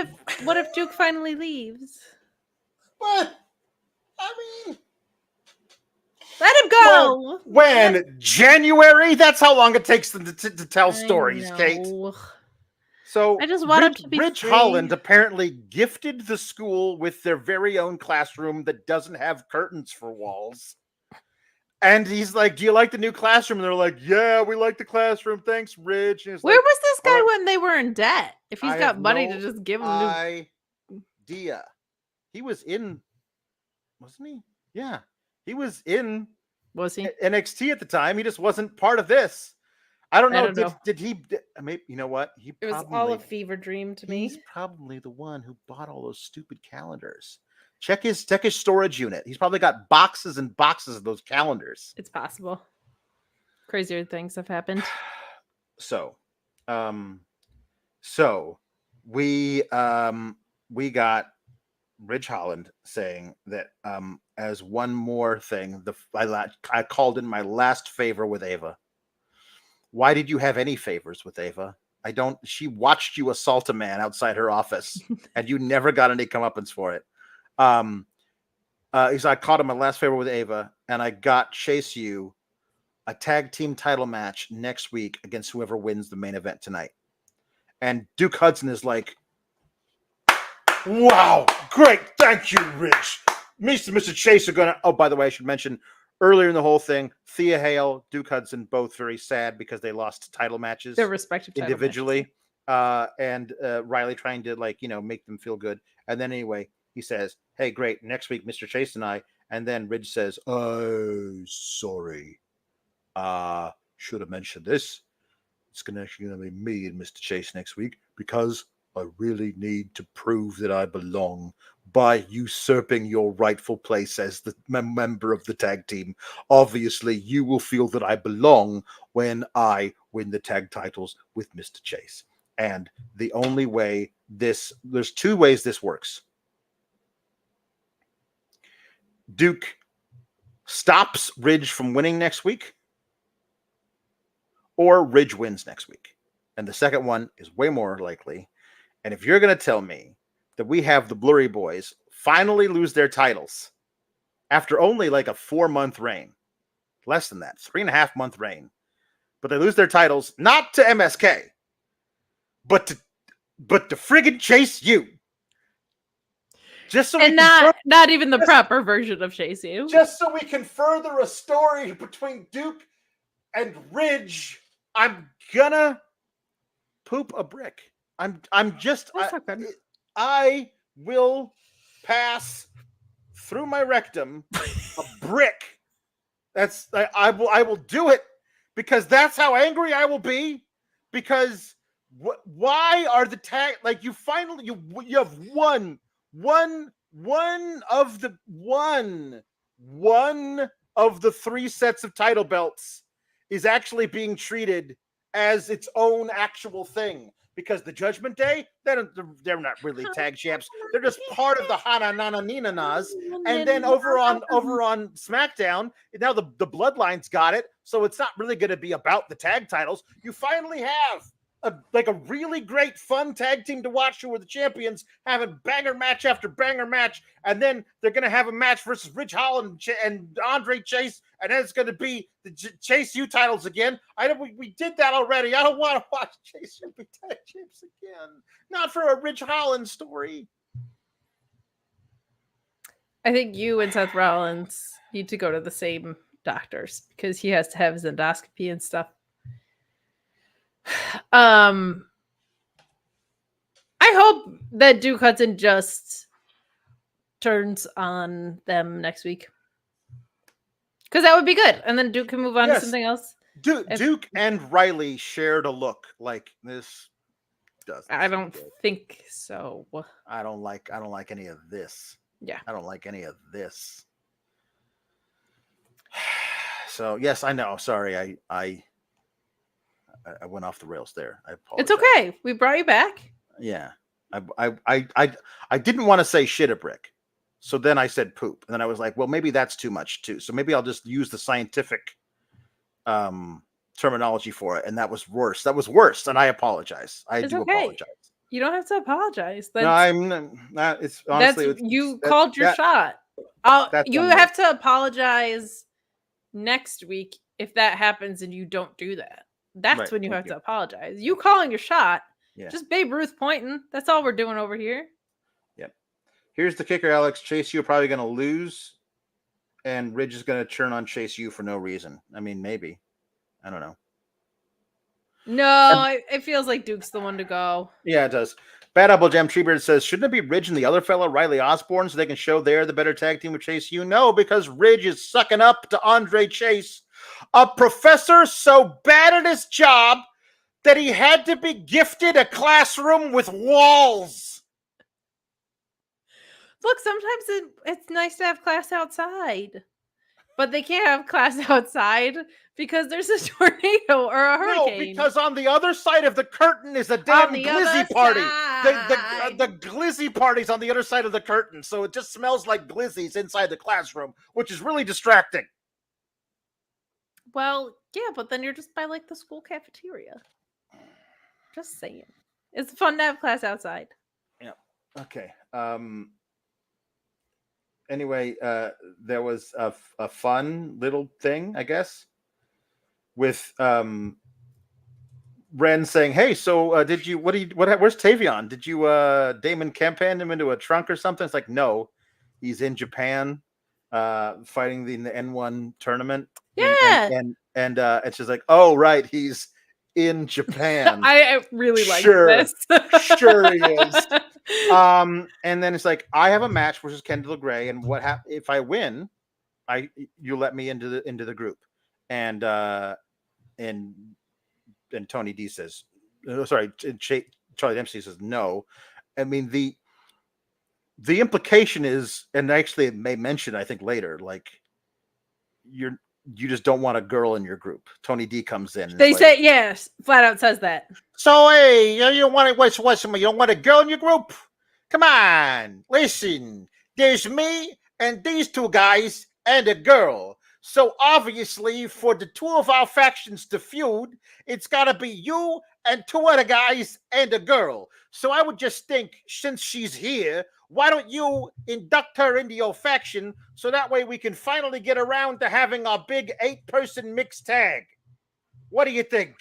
if Duke finally leaves? What? I mean, Let him go. when January? That's how long it takes them to tell I stories, Kate. know. So I just want him to be Ridge free. Holland apparently gifted the school with their very own classroom that doesn't have curtains for walls. And he's like, "Do you like the new classroom?" And they're like, "Yeah, we like the classroom. Thanks, Ridge." And it's Where like, was this guy "All right, when they were in debt? If he's I got have money no to just give him new. idea. He was in, wasn't he? Yeah, he was in Was he? NXT at the time. He just wasn't part of this. I don't know. don't know. Did he? Maybe, you know what? He It was probably, all a fever dream to me. He's probably the one who bought all those stupid calendars. Check his storage unit. He's probably got boxes and boxes of those calendars. It's possible. Crazier things have happened. So we got Ridge Holland saying that as one more thing, I called in my last favor with Ava. Why did you have any favors with Ava? She watched you assault a man outside her office and you never got any comeuppance for it. I caught him my last favor with Ava, and I got Chase U a tag team title match next week against whoever wins the main event tonight. And Duke Hudson is like, "Wow, great, thank you, Rich. Mr. Chase are gonna." Oh, by the way, I should mention earlier in the whole thing, Thea Hale, Duke Hudson, both very sad because they lost title matches, Their respective title individually, and Riley trying to make them feel good. And then anyway, he says, "Hey, great, next week, Mr. Chase and I." And then Ridge says, "Oh, sorry. Should have mentioned this. It's gonna be me and Mr. Chase next week because I really need to prove that I belong by usurping your rightful place as the member of the tag team. Obviously, you will feel that I belong when I win the tag titles with Mr. Chase." And the only way there's two ways this works. Duke stops Ridge from winning next week, or Ridge wins next week. And the second one is way more likely. And if you're going to tell me that we have the Blurry Boys finally lose their titles after only like a 4-month reign, less than that, 3.5-month reign, but they lose their titles not to MSK, but to friggin' Chase U. Just so And not even the proper version of Chase U. Just so we can further a story between Duke and Ridge, I'm gonna poop a brick. I will pass through my rectum a brick. I will do it because that's how angry I will be. Because why are the tag like you finally you have one of the 3 sets of title belts is actually being treated as its own actual thing. Because the Judgment Day, they're not really tag champs. They're just part of the Hana Nana Nina Nas. And then over on SmackDown, now the Bloodlines got it. So it's not really going to be about the tag titles. You finally have a really great fun tag team to watch who are the champions, having banger match after banger match, and then they're going to have a match versus Ridge Holland and Andre Chase, and then it's going to be the Chase U titles again. We did that already. I don't want to watch Chase U be tag champs again. Not for a Ridge Holland story. I think you and Seth Rollins need to go to the same doctors because he has to have his endoscopy and stuff. I hope that Duke Hudson just turns on them next week. Because that would be good. And then Duke can move on to something else. Duke and Riley shared a look like this. I don't think so. I don't like any of this. Yeah. I don't like any of this. So yes, I know. Sorry, I went off the rails there. I apologize. It's okay. We brought you back. Yeah. I didn't want to say shit a brick. So then I said poop. And then I was like, well, maybe that's too much too. So maybe I'll just use the scientific terminology for it. And that was worse. And I apologize. I do apologize. You don't have to apologize. No, I'm not. It's honestly, you called your shot. You have to apologize next week if that happens and you don't do that. That's when you have to apologize. You calling your shot, just Babe Ruth pointing. That's all we're doing over here. Yep. Here's the kicker, Alex. Chase U are probably going to lose, and Ridge is going to turn on Chase U for no reason. I mean, maybe. I don't know. No, it feels like Duke's the one to go. Yeah, it does. Bad Apple Jam Treebird says, shouldn't it be Ridge and the other fellow, Riley Osborne, so they can show they're the better tag team with Chase U? No, because Ridge is sucking up to Andre Chase, a professor so bad at his job that he had to be gifted a classroom with walls. Look, sometimes it's nice to have class outside, but they can't have class outside because there's a tornado or a hurricane. No, because on the other side of the curtain is a damn glizzy party. The glizzy party's on the other side of the curtain, so it just smells like glizzies inside the classroom, which is really distracting. Well, yeah, but then you're just by like the school cafeteria. Just saying. It's fun to have class outside. Yeah. Okay. Anyway, there was a fun little thing, I guess, with Wren saying, "Hey, so where's Tavion? Did you Damon Kempan him into a trunk or something?" It's like, no, he's in Japan, fighting in the N1 tournament. Yeah, and she's like, "Oh, right, he's in Japan." I really like this. Sure he is. And then it's like, I have a match versus Kendal Gray, and what happens if I win? You let me into the group, and Tony D says, Charlie Dempsey says no. I mean the implication is, and actually it may mention, I think later, like you just don't want a girl in your group. Tony D comes in. They say yes, flat out says that. So hey, you don't want to you don't want a girl in your group? Come on, listen. There's me and these 2 guys and a girl. So obviously, for the 2 of our factions to feud, it's got to be you and 2 other guys and a girl. So I would just think, since she's here, why don't you induct her into your faction so that way we can finally get around to having our big 8-person mixed tag? What do you think?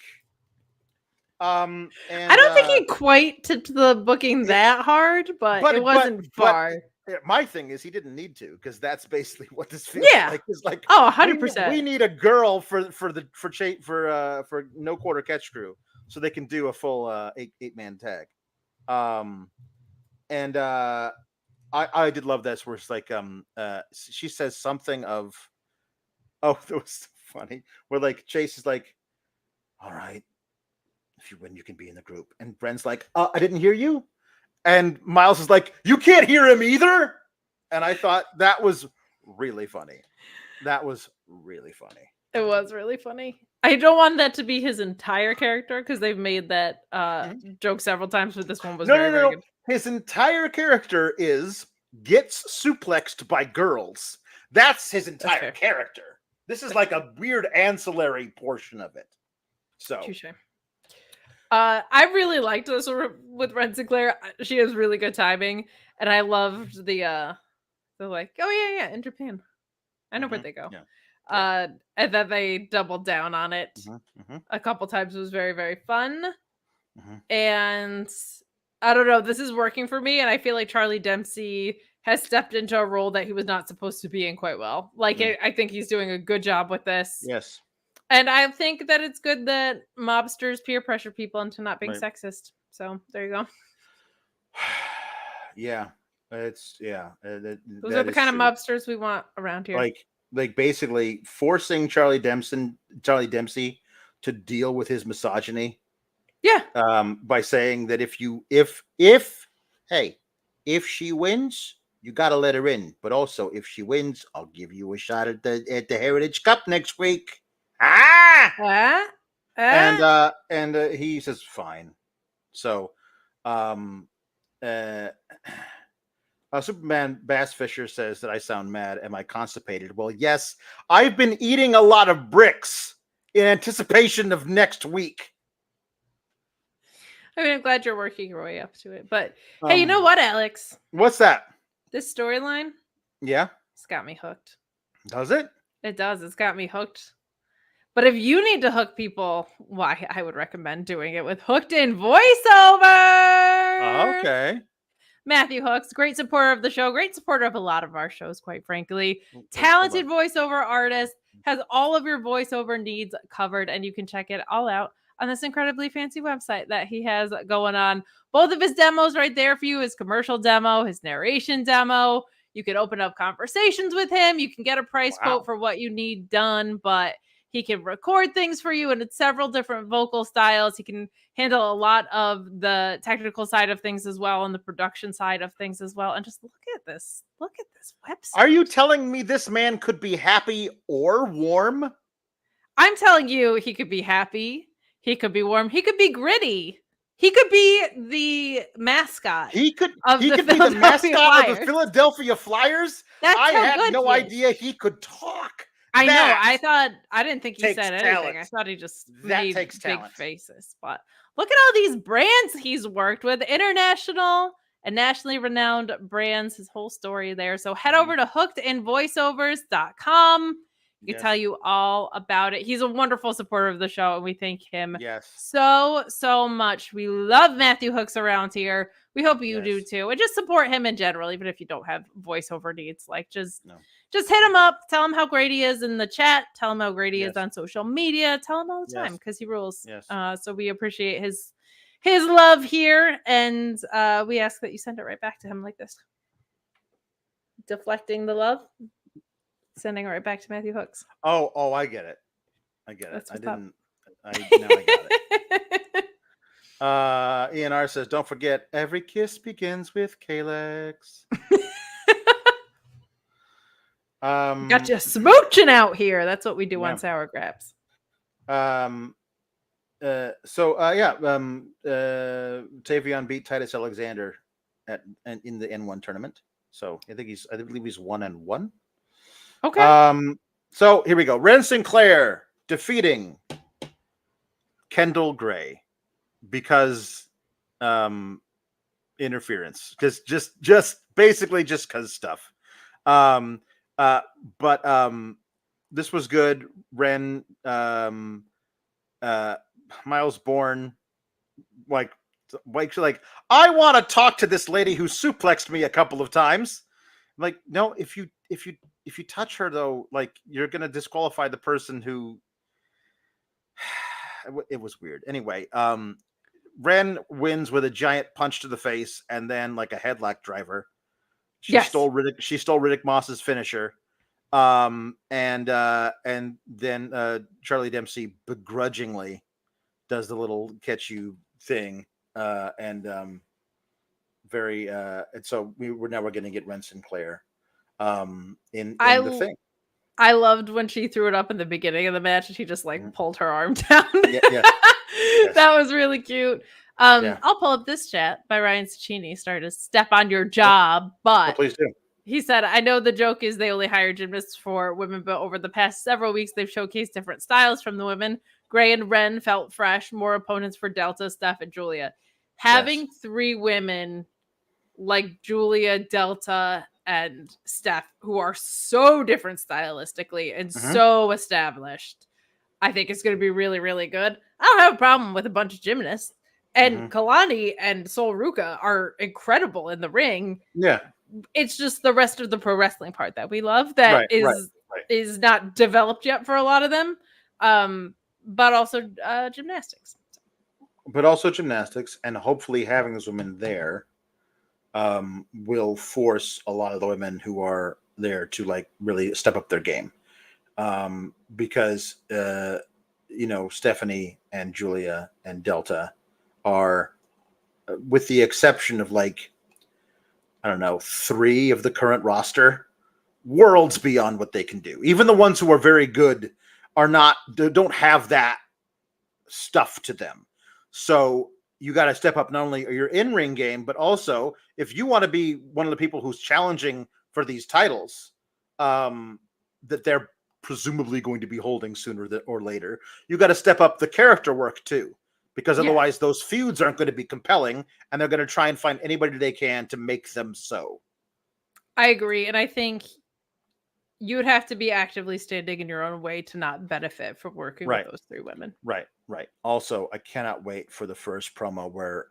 And, I don't think he quite tipped the booking that hard, but it wasn't far. My thing is, he didn't need to, because that's basically what this feels like. It's like, 100%. We need a girl for no quarter catch crew, so they can do a full 8-man tag. I did love this where it's like she says something of that was so funny where like Chase is like, all right, if you win you can be in the group, and Bren's like, I didn't hear you, and Miles is like, you can't hear him either, and I thought that was really funny. That was really funny. It was really funny. I don't want that to be his entire character because they've made that joke several times, but this one was very good. His entire character gets suplexed by girls. That's his entire character. This is like a weird ancillary portion of it. So, touche. I really liked this with Wren Sinclair. She has really good timing, and I loved the like, oh yeah, in Japan. I know where they go. Yeah. And then they doubled down on it a couple times. It was very, very fun. And I don't know, this is working for me, and I feel like Charlie Dempsey has stepped into a role that he was not supposed to be in quite well. Like, I think he's doing a good job with this. Yes. And I think that it's good that mobsters peer pressure people into not being sexist. So there you go. Yeah. It's those are the kind of mobsters we want around here. Like basically forcing Charlie Dempsey to deal with his misogyny. Yeah. By saying that if she wins, you gotta let her in. But also if she wins, I'll give you a shot at the Heritage Cup next week. And he says fine. So Superman Bass Fisher says that I sound mad. Am I constipated? Well, yes, I've been eating a lot of bricks in anticipation of next week. I mean, I'm glad you're working your way up to it. But hey, you know what, Alex? What's that? This storyline? Yeah. It's got me hooked. Does it? It does. It's got me hooked. But if you need to hook people, why, I would recommend doing it with Hooked in voiceover. Okay. Matthew Hooks, great supporter of the show, great supporter of a lot of our shows, quite frankly. Talented voiceover artist, has all of your voiceover needs covered, and you can check it all out on this incredibly fancy website that he has going on. Both of his demos right there for you, his commercial demo, his narration demo. You can open up conversations with him. You can get a price quote for what you need done, but he can record things for you in several different vocal styles. He can handle a lot of the technical side of things as well and the production side of things as well. And just look at this. Look at this website. Are you telling me this man could be happy or warm? I'm telling you he could be happy. He could be warm. He could be gritty. He could be the mascot. He could be the mascot of the Philadelphia Flyers. I had no idea he could talk. I know. I didn't think he said anything. I thought he just made big faces. But look at all these brands he's worked with, international and nationally renowned brands, his whole story there. So head over to hookedinvoiceovers.com. He can tell you all about it. He's a wonderful supporter of the show, and we thank him so much. We love Matthew Hooks around here. We hope you do too. And just support him in general, even if you don't have voiceover needs. Like just hit him up. Tell him how great he is in the chat. Tell him how great he is on social media. Tell him all the time because he rules. So we appreciate his love here. And we ask that you send it right back to him like this. Deflecting the love. Sending it right back to Matthew Hooks. Oh, I get it. I got it. Ian R says, don't forget, every kiss begins with Kalex. Got you smooching out here. That's what we do on Sour Grabs. Tavion beat Titus Alexander in the N1 tournament. So I believe he's 1-1. Okay. So here we go. Wren Sinclair defeating Kendal Gray because interference. Just basically just because stuff. But this was good. Wren Miles Bourne like I want to talk to this lady who suplexed me a couple of times. Like, no, if you touch her though, like you're gonna disqualify the person who. It was weird. Anyway, Wren wins with a giant punch to the face and then like a headlock driver. She Yes. stole Riddick Moss's finisher. And then Charlie Dempsey begrudgingly does the little catch you thing. And so we're going to get Wren Sinclair in the thing. I loved when she threw it up in the beginning of the match and she just pulled her arm down. Yes. That was really cute. I'll pull up this chat by Ryan Ciccini. Started to step on your job, but please do. He said, I know the joke is they only hire gymnasts for women, but over the past several weeks, they've showcased different styles from the women. Gray and Wren felt fresh, more opponents for Delta, Steph, and Julia. Having three women like Julia, Delta, and Steph, who are so different stylistically and so established, I think it's going to be really, really good. I don't have a problem with a bunch of gymnasts. And Kelani and Sol Ruka are incredible in the ring. Yeah. It's just the rest of the pro wrestling part that we love that is not developed yet for a lot of them. But also gymnastics. And hopefully having those women there will force a lot of the women who are there to really step up their game. Because Stephanie and Julia and Delta are, with the exception of I don't know, 3 of the current roster, worlds beyond what they can do. Even the ones who are very good don't have that stuff to them. So you got to step up not only your in-ring game, but also if you want to be one of the people who's challenging for these titles that they're presumably going to be holding sooner or later, you got to step up the character work too. Because otherwise those feuds aren't going to be compelling and they're going to try and find anybody they can to make them so. I agree. And I think you would have to be actively standing in your own way to not benefit from working with those 3 women. Right. Also, I cannot wait for the first promo where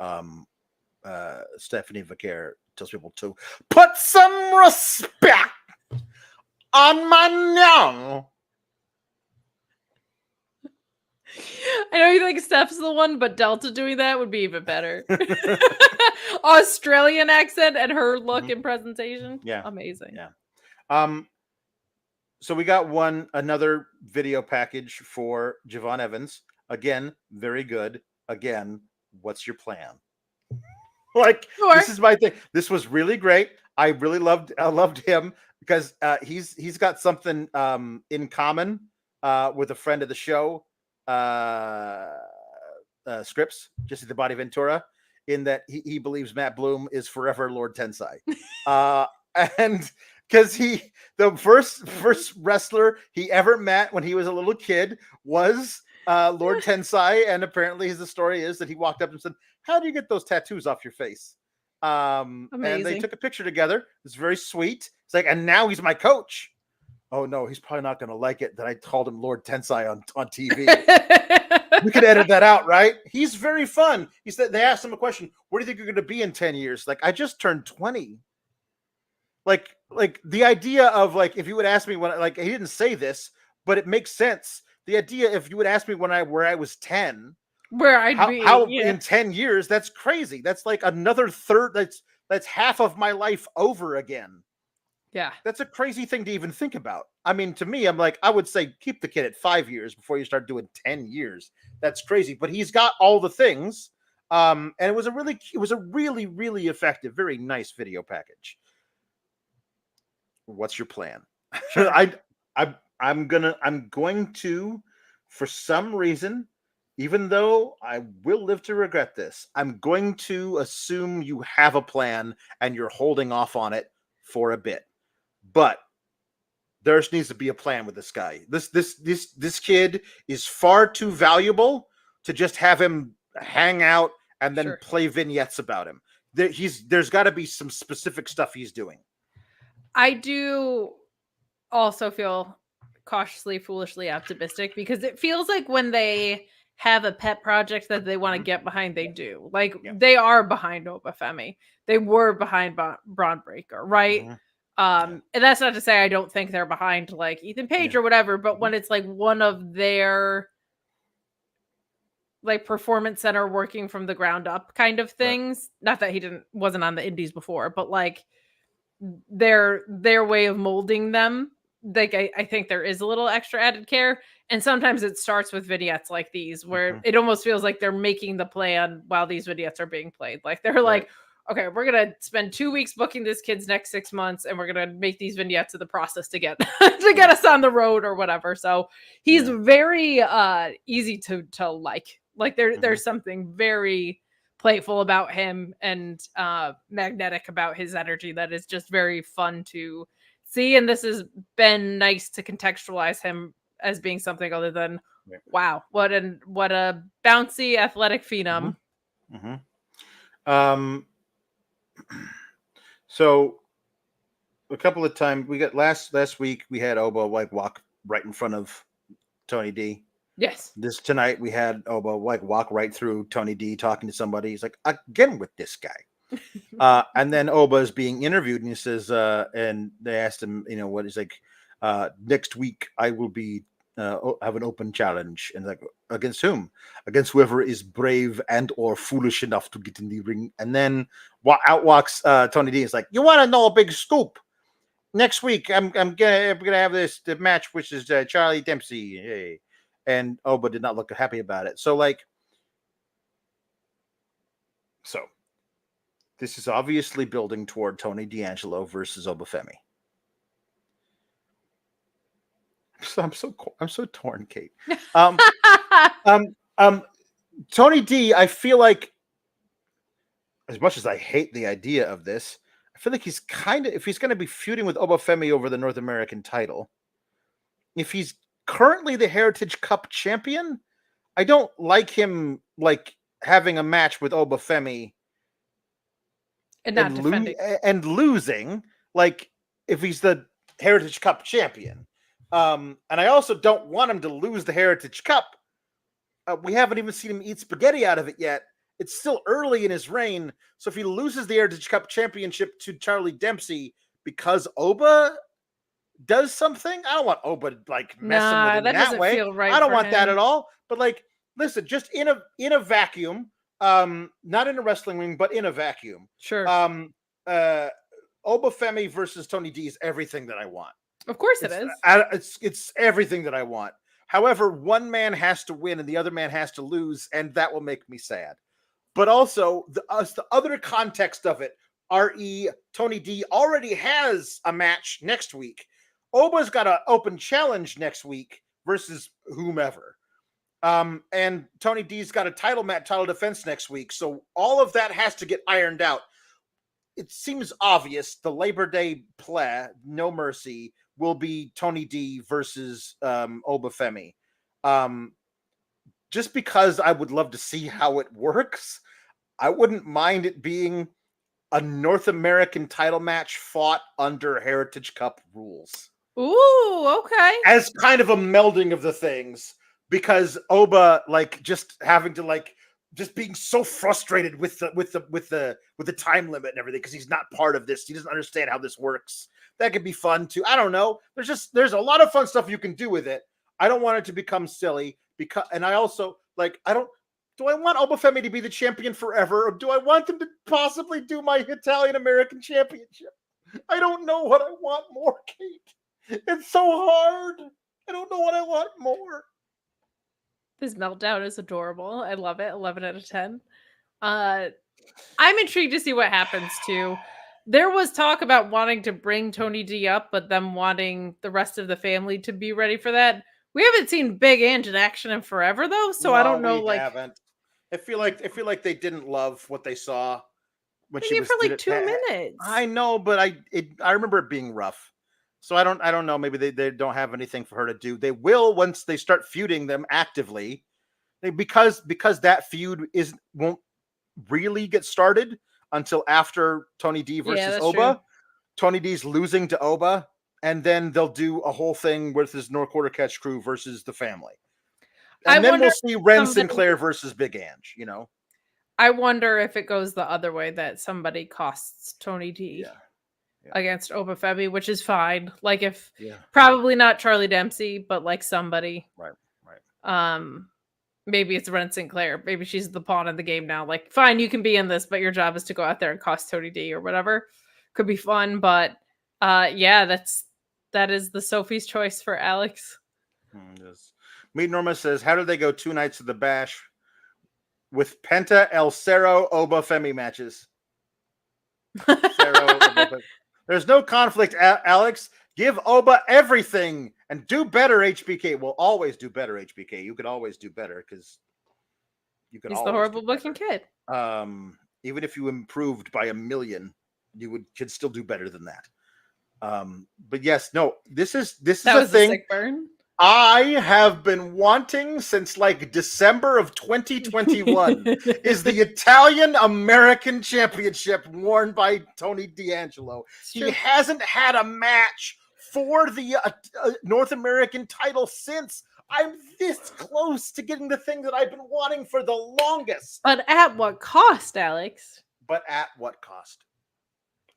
Stephanie Vaquer tells people to put some respect on my name. I know you think Steph's the one, but Delta doing that would be even better. Australian accent and her look and presentation. Yeah. Amazing. Yeah. So we got another video package for Javon Evans. Again, very good. Again, what's your plan? This is my thing. This was really great. I really loved him because he's got something in common with a friend of the show. Scripps, Jesse the Body Ventura, in that he believes Matt Bloom is forever Lord Tensai. And because the first wrestler he ever met when he was a little kid was Lord Tensai, and apparently the story is that he walked up and said, "How do you get those tattoos off your face?" And they took a picture together. It's very sweet. It's and now he's my coach. Oh no, he's probably not going to like it that I called him Lord Tensai on TV. We could edit that out, right? He's very fun. He said they asked him a question. Where do you think you're going to be in 10 years? I just turned 20. The idea of if you would ask me when he didn't say this, but it makes sense. The idea if you would ask me where I was 10, where I'd be in 10 years, that's crazy. That's another third. That's half of my life over again. Yeah. That's a crazy thing to even think about. I mean, to me, I'm I would say keep the kid at 5 years before you start doing 10 years. That's crazy. But he's got all the things. And it was a really, really effective, very nice video package. What's your plan? Sure. I'm going to, for some reason, even though I will live to regret this, I'm going to assume you have a plan and you're holding off on it for a bit. But there needs to be a plan with this guy. This kid is far too valuable to just have him hang out and then play vignettes about him. There's got to be some specific stuff he's doing. I do also feel cautiously, foolishly optimistic because it feels like when they have a pet project that they want to get behind, they do. They are behind Obafemi. They were behind Braun Breaker, right? Mm-hmm. And that's not to say I don't think they're behind Ethan Page or whatever, but when it's one of their performance center working from the ground up kind of things, not that he wasn't on the indies before, but their way of molding them. Like I think there is a little extra added care, and sometimes it starts with vignettes like these where it almost feels like they're making the plan while these vignettes are being played. Like they're like, okay, we're gonna spend 2 weeks booking this kid's next 6 months, and we're gonna make these vignettes of the process to get to get us on the road or whatever. So he's very easy to like. Like there's something very playful about him and magnetic about his energy that is just very fun to see. And this has been nice to contextualize him as being something other than wow, what a bouncy athletic phenom. So a couple of times we got last week we had Oba like walk right in front of Tony D. Yes. This tonight we had Oba like walk right through Tony D talking to somebody. He's like, again with this guy. And then Oba is being interviewed and he says, and they asked him, you know, what he's like, next week I will be have an open challenge. And like, against whom? Against whoever is brave and or foolish enough to get in the ring. And then out walks Tony D. He's like, you want to know a big scoop? Next week I'm gonna have the match, which is Charlie Dempsey. Hey. And Oba did not look happy about it. So this is obviously building toward Tony D'Angelo versus Obafemi. I'm so torn, Kate. Tony D, I feel like, as much as I hate the idea of this, I feel like he's kind of, if he's going to be feuding with Obafemi over the North American title, if he's currently the Heritage Cup champion, I don't like him like having a match with Obafemi and not defending and losing, like if he's the Heritage Cup champion. And I also don't want him to lose the Heritage Cup. We haven't even seen him eat spaghetti out of it yet. It's still early in his reign. So if he loses the Heritage Cup championship to Charlie Dempsey because Oba does something, I don't want Oba like messing with him that way. Feel right I don't want him. that at all. But like, listen, just in a vacuum, not in a wrestling ring, but in a vacuum. Sure. Obafemi versus Tony D is everything that I want. Of course it is. It's everything that I want. However, one man has to win and the other man has to lose, and that will make me sad. But also, the other context of it, R.E. Tony D already has a match next week. Oba's got an open challenge next week versus whomever. And Tony D's got a title defense next week. So all of that has to get ironed out. It seems obvious the Labor Day play, No Mercy, will be Tony D versus Obafemi. Just because I would love to see how it works, I wouldn't mind it being a North American title match fought under Heritage Cup rules. Ooh, okay. As kind of a melding of the things, because Oba like just having to like just being so frustrated with the time limit and everything because he's not part of this. He doesn't understand how this works. That could be fun too. I don't know. There's a lot of fun stuff you can do with it. I don't want it to become silly and I also like do I want Obafemi to be the champion forever, or do I want them to possibly do my Italian American championship? I don't know what I want more, Kate. It's so hard. I don't know what I want more. This meltdown is adorable. I love it. 11 out of 10. I'm intrigued to see what happens too. There was talk about wanting to bring Tony D up, but them wanting the rest of the family to be ready for that. We haven't seen Big Ange in action in forever though, so I don't know. We haven't. I feel like they didn't love what they saw when she was for like 2 minutes. I know, but I remember it being rough. So I don't know. Maybe they don't have anything for her to do. They will once they start feuding them actively. Because that feud won't really get started until after Tony D versus Oba. True. Tony D's losing to Oba, and then they'll do a whole thing with his North Quarter Catch crew versus the family. And then we'll see Wren Sinclair versus Big Ange, you know. I wonder if it goes the other way, that somebody costs Tony D against Obafemi, which is fine. Like probably not Charlie Dempsey, but like somebody. Right. Maybe it's Wren Sinclair. Maybe she's the pawn in the game now. Like, fine, you can be in this, but your job is to go out there and cost Tony D or whatever. could be fun. But yeah, that is the Sophie's choice for Alex. Yes. Meet Norma says, how did they go 2 nights of the Bash with Penta, El Cerro, Obafemi matches? There's no conflict, Alex. Give Oba everything and do better, HBK. We'll always do better, HBK. You could always do better because you could. He's the horrible looking kid. Even if you improved by 1 million, you could still do better than that. But yes, no, this is a thing. Sick burn. I have been wanting since like December of 2021 is the Italian American Championship worn by Tony D'Angelo. He hasn't had a match for the North American title since. I'm this close to getting the thing that I've been wanting for the longest. But at what cost, Alex? But at what cost?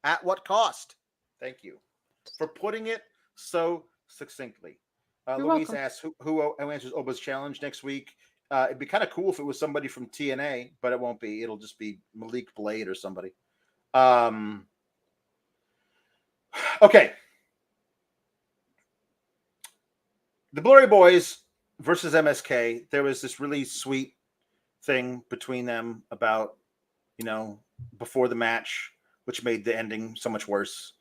At what cost? Thank you for putting it so succinctly. Louise asks who answers Oba's challenge next week. It'd be kind of cool if it was somebody from TNA, but it won't be. It'll just be Malik Blade or somebody. Okay. The Blurry Boys versus MSK. There was this really sweet thing between them about, before the match, which made the ending so much worse.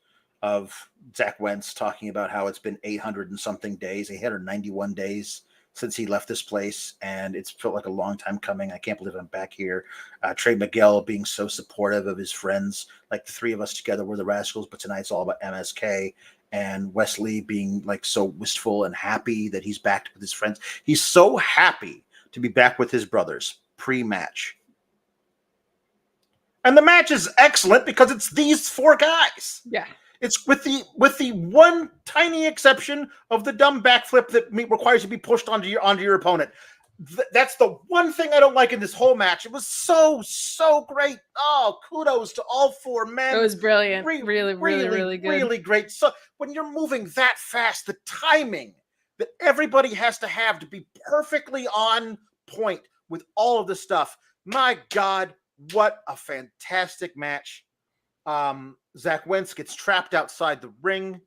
Of Zach Wentz talking about how it's been 800 and something days, 891 days since he left this place, and it's felt like a long time coming. I can't believe I'm back here. Trey Miguel being so supportive of his friends, like the three of us together were the Rascals, but tonight's all about MSK. And Wesley being like so wistful and happy that he's back with his friends. He's so happy to be back with his brothers pre-match. And the match is excellent because it's these 4 guys. Yeah. It's with the one tiny exception of the dumb backflip that requires you to be pushed onto your opponent. That's the one thing I don't like in this whole match. It was so great. Oh, kudos to all 4 men. It was brilliant. Really good. Really great. So when you're moving that fast, the timing that everybody has to be perfectly on point with all of the stuff. My God, what a fantastic match. Zach Wentz gets trapped outside the ring.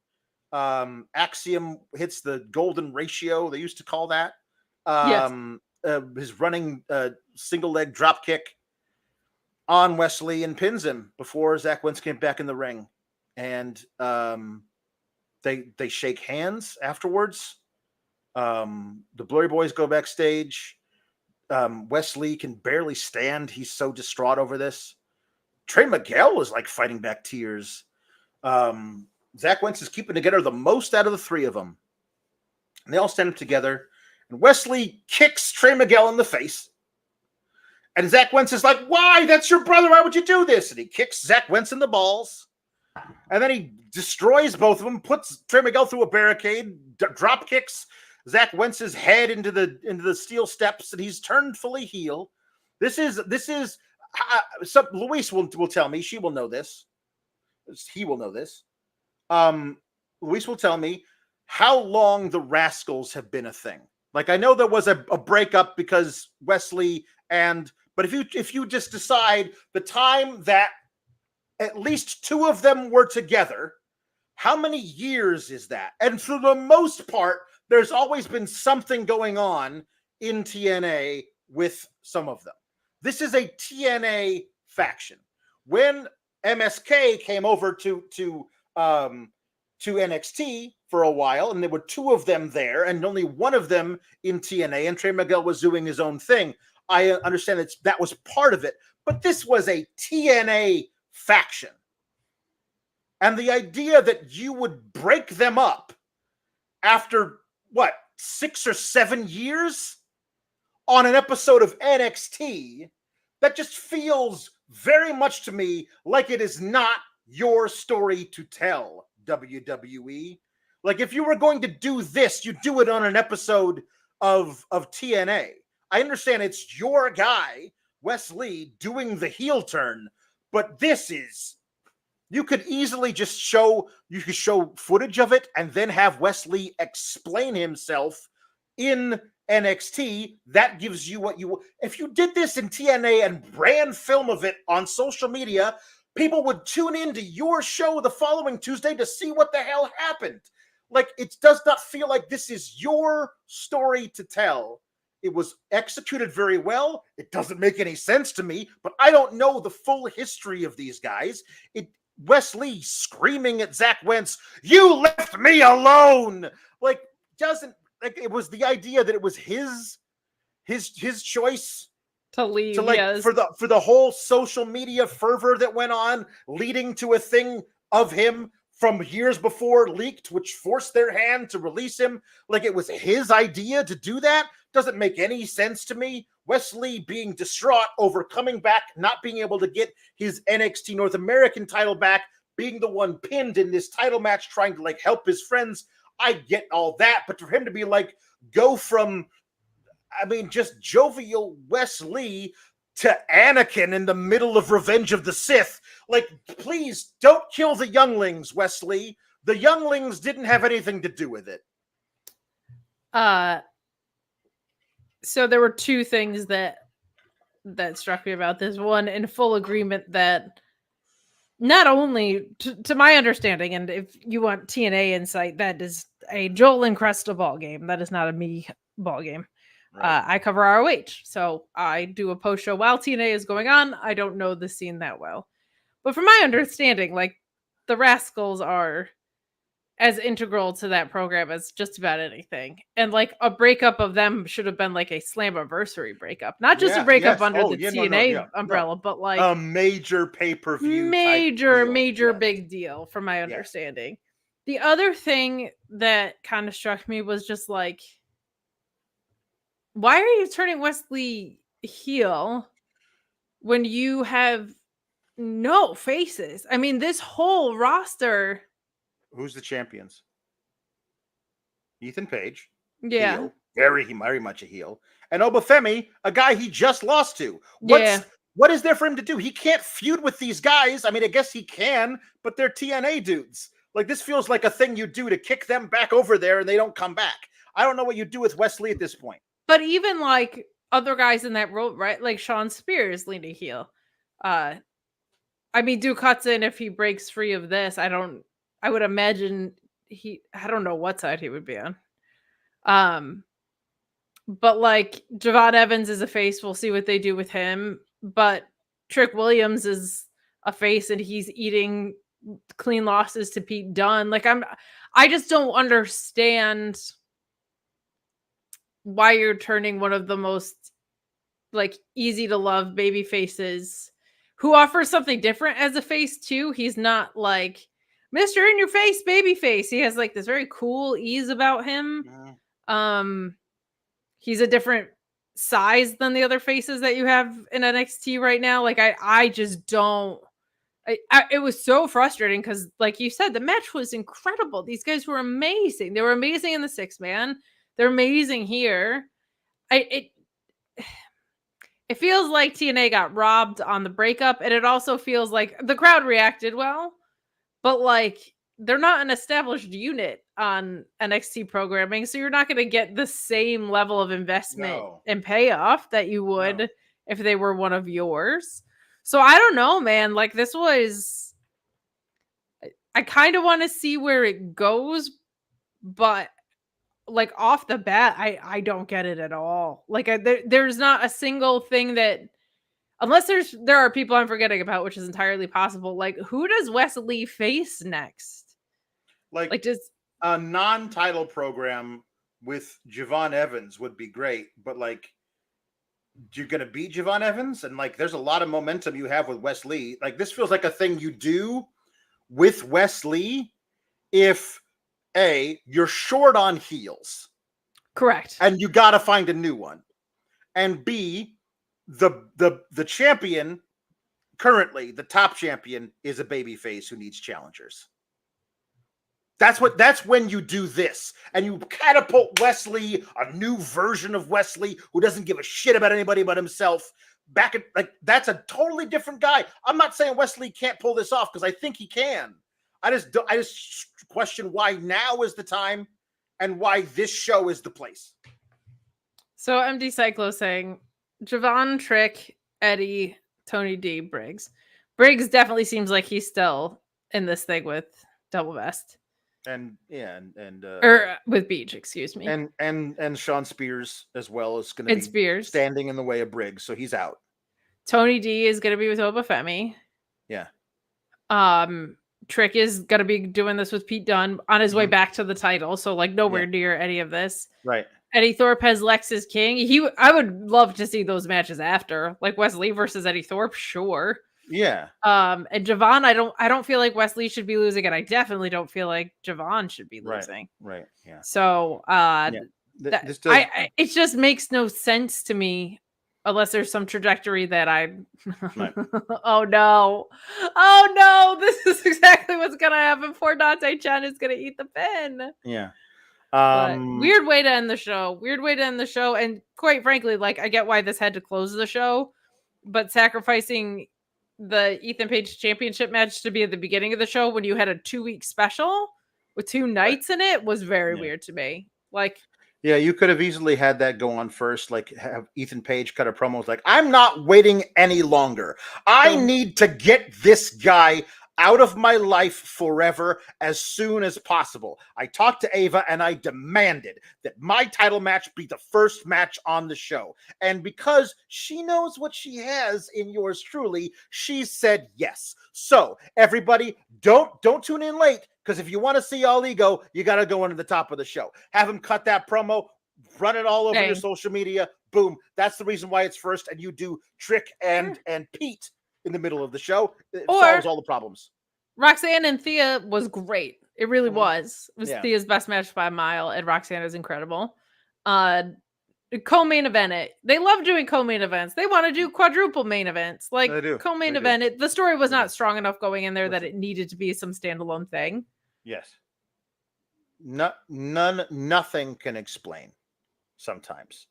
Axiom hits the golden ratio, they used to call that. His running single leg drop kick on Wesley and pins him before Zach Wentz came back in the ring. And they shake hands afterwards. The Blurry Boys go backstage. Wesley can barely stand. He's so distraught over this. Trey Miguel was like fighting back tears. Zach Wentz is keeping together the most out of the 3 of them. And they all stand up together. And Wesley kicks Trey Miguel in the face. And Zach Wentz is like, why? That's your brother. Why would you do this? And he kicks Zach Wentz in the balls. And then he destroys both of them, puts Trey Miguel through a barricade, drop kicks Zach Wentz's head into the steel steps, and he's turned fully heel. This is Luis will tell me. She will know this. He will know this. Luis will tell me how long the Rascals have been a thing. Like, I know there was a breakup because Wesley but if you just decide the time that at least 2 of them were together, how many years is that? And for the most part, there's always been something going on in TNA with some of them. This is a TNA faction. When MSK came over to NXT for a while, and there were 2 of them there, and only one of them in TNA, and Trey Miguel was doing his own thing. I understand that was part of it, but this was a TNA faction. And the idea that you would break them up after, 6 or 7 years on an episode of NXT, that just feels very much to me like it is not your story to tell, WWE. Like, if you were going to do this, you do it on an episode of TNA. I understand it's your guy, Wesley, doing the heel turn, but this is... You could easily just show footage of it and then have Wesley explain himself in NXT. That gives you what you... If you did this in TNA and ran film of it on social media, people would tune into your show the following Tuesday to see what the hell happened. Like, it does not feel like this is your story to tell. It was executed very well. It doesn't make any sense to me, but I don't know the full history of these guys. Wes Lee screaming at Zach Wentz, "You left me alone!" Like, doesn't, like, it was the idea that it was his choice to leave, to, like, yes. for the whole social media fervor that went on, leading to a thing of him from years before leaked, which forced their hand to release him. Like, it was his idea to do that. Doesn't make any sense to me. Wes Lee being distraught over coming back, not being able to get his NXT North American title back, being the one pinned in this title match, trying to, like, help his friends. I get all that, but for him to be like, go from, I mean, just jovial Wes Lee to Anakin in the middle of Revenge of the Sith, like, please don't kill the younglings, Wes Lee. The younglings didn't have anything to do with it. So there were two things that struck me about this. One, in full agreement that not only, to my understanding, and if you want TNA insight, that is a Joel and Cresta ball game. That is not a me ball game. Right. I cover ROH, so I do a post show while TNA is going on. I don't know the scene that well, but from my understanding, like, the Rascals are as integral to that program as just about anything. And, like, a breakup of them should have been like a Slammiversary breakup, not just a breakup under the TNA umbrella, but like a major pay-per-view, major big deal from my understanding. The other thing that kind of struck me was just like, why are you turning Wes Lee heel when you have no faces? I mean, this whole roster. Who's the champions? Ethan Page. Yeah. Heel. Very much a heel. And Obafemi, a guy he just lost to. What is there for him to do? He can't feud with these guys. I mean, I guess he can, but they're TNA dudes. Like, this feels like a thing you do to kick them back over there and they don't come back. I don't know what you do with Wes Lee at this point. But even, like, other guys in that role, right? Like Sean Spears leaning heel. I mean, Duke Hudson, if he breaks free of this, I would imagine I don't know what side he would be on. But, like, Javon Evans is a face. We'll see what they do with him. But Trick Williams is a face and he's eating clean losses to Pete Dunne. Like, I just don't understand why you're turning one of the most, like, easy to love baby faces who offers something different as a face too. He's not like Mr. In Your Face baby face. He has, like, this very cool ease about him. He's a different size than the other faces that you have in NXT right now. Like, I just don't. It was so frustrating because, like you said, the match was incredible. These guys were amazing. They were amazing in the 6-man. They're amazing here. It feels like TNA got robbed on the breakup, and it also feels like the crowd reacted well, but, like, they're not an established unit on NXT programming, so you're not going to get the same level of investment and payoff that you would if they were one of yours. So I don't know, man. Like, this was, I kind of want to see where it goes, but, like, off the bat, I don't get it at all. Like, there's not a single thing that, unless there are people I'm forgetting about, which is entirely possible. Like, who does Wes Lee face next? Like just a non-title program with Javon Evans would be great, but, like, you're gonna beat Javon Evans, and, like, there's a lot of momentum you have with Wes Lee. Like, this feels like a thing you do with Wes Lee if you're short on heels, correct, and you got to find a new one, and B, the champion currently, the top champion, is a babyface who needs challengers. That's when you do this, and you catapult Wes Lee, a new version of Wes Lee who doesn't give a shit about anybody but himself, back at, like, that's a totally different guy. I'm not saying Wes Lee can't pull this off, because I think he can. I just question why now is the time and why this show is the place. So MD Cyclo saying Javon, Trick, Eddie, Tony D, Briggs. Briggs definitely seems like he's still in this thing with Double Vest. And and Or with Beach, excuse me. and Sean Spears as well is going to And be Spears. standing in the way of Briggs, so he's out. Tony D is going to be with Obafemi. Yeah. Trick is going to be doing this with Pete Dunne on his way back to the title, so like nowhere near any of this. Right. Eddie Thorpe has Lex's King. I would love to see those matches after, like Wesley versus Eddie Thorpe, sure. Yeah. And Javon, I don't feel like Wesley should be losing, and I definitely don't feel like Javon should be losing. Right. Yeah. So it just makes no sense to me unless there's some trajectory that I Right. oh no, this is exactly what's gonna happen. Poor Dante Chen is gonna eat the pin. Yeah. Weird way to end the show. And quite frankly, like I get why this had to close the show, but sacrificing the Ethan Page championship match to be at the beginning of the show when you had a 2-week special with 2 nights in it was very weird to me. Like, yeah, you could have easily had that go on first, like have Ethan Page cut a promo like, I'm not waiting any longer. I need to get this guy out of my life forever as soon as possible. I talked to Ava and I demanded that my title match be the first match on the show. And because she knows what she has in yours truly, she said yes. So everybody, don't tune in late, because if you want to see All Ego, you got to go into the top of the show. Have him cut that promo, run it all over your social media. Boom. That's the reason why it's first. And you do Trick and Pete in the middle of the show. It solves all the problems. Roxanne and Thea was great. It really was. It was Thea's best match by a mile, and Roxanne is incredible. Co-main event it. They love doing co-main events. They want to do quadruple main events. Like co-main event it. The story was not strong enough going in there that it needed to be some standalone thing. Yes. Nothing can explain sometimes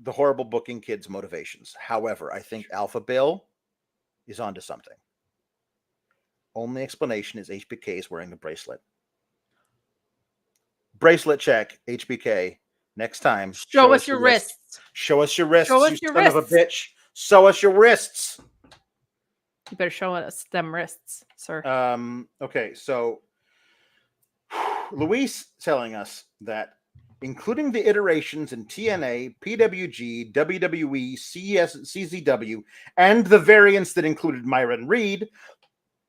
the horrible booking kids' motivations. However, I think Alpha Bill is onto something. Only explanation is HBK is wearing a bracelet. Bracelet check, HBK. Next time, show us your wrists. Show us your wrists. Show us your wrists. Son of a bitch. Show us your wrists. You better show us them wrists, sir. Okay, so Luis telling us that including the iterations in TNA, PWG, WWE, CS, CZW, and the variants that included Myron Reed,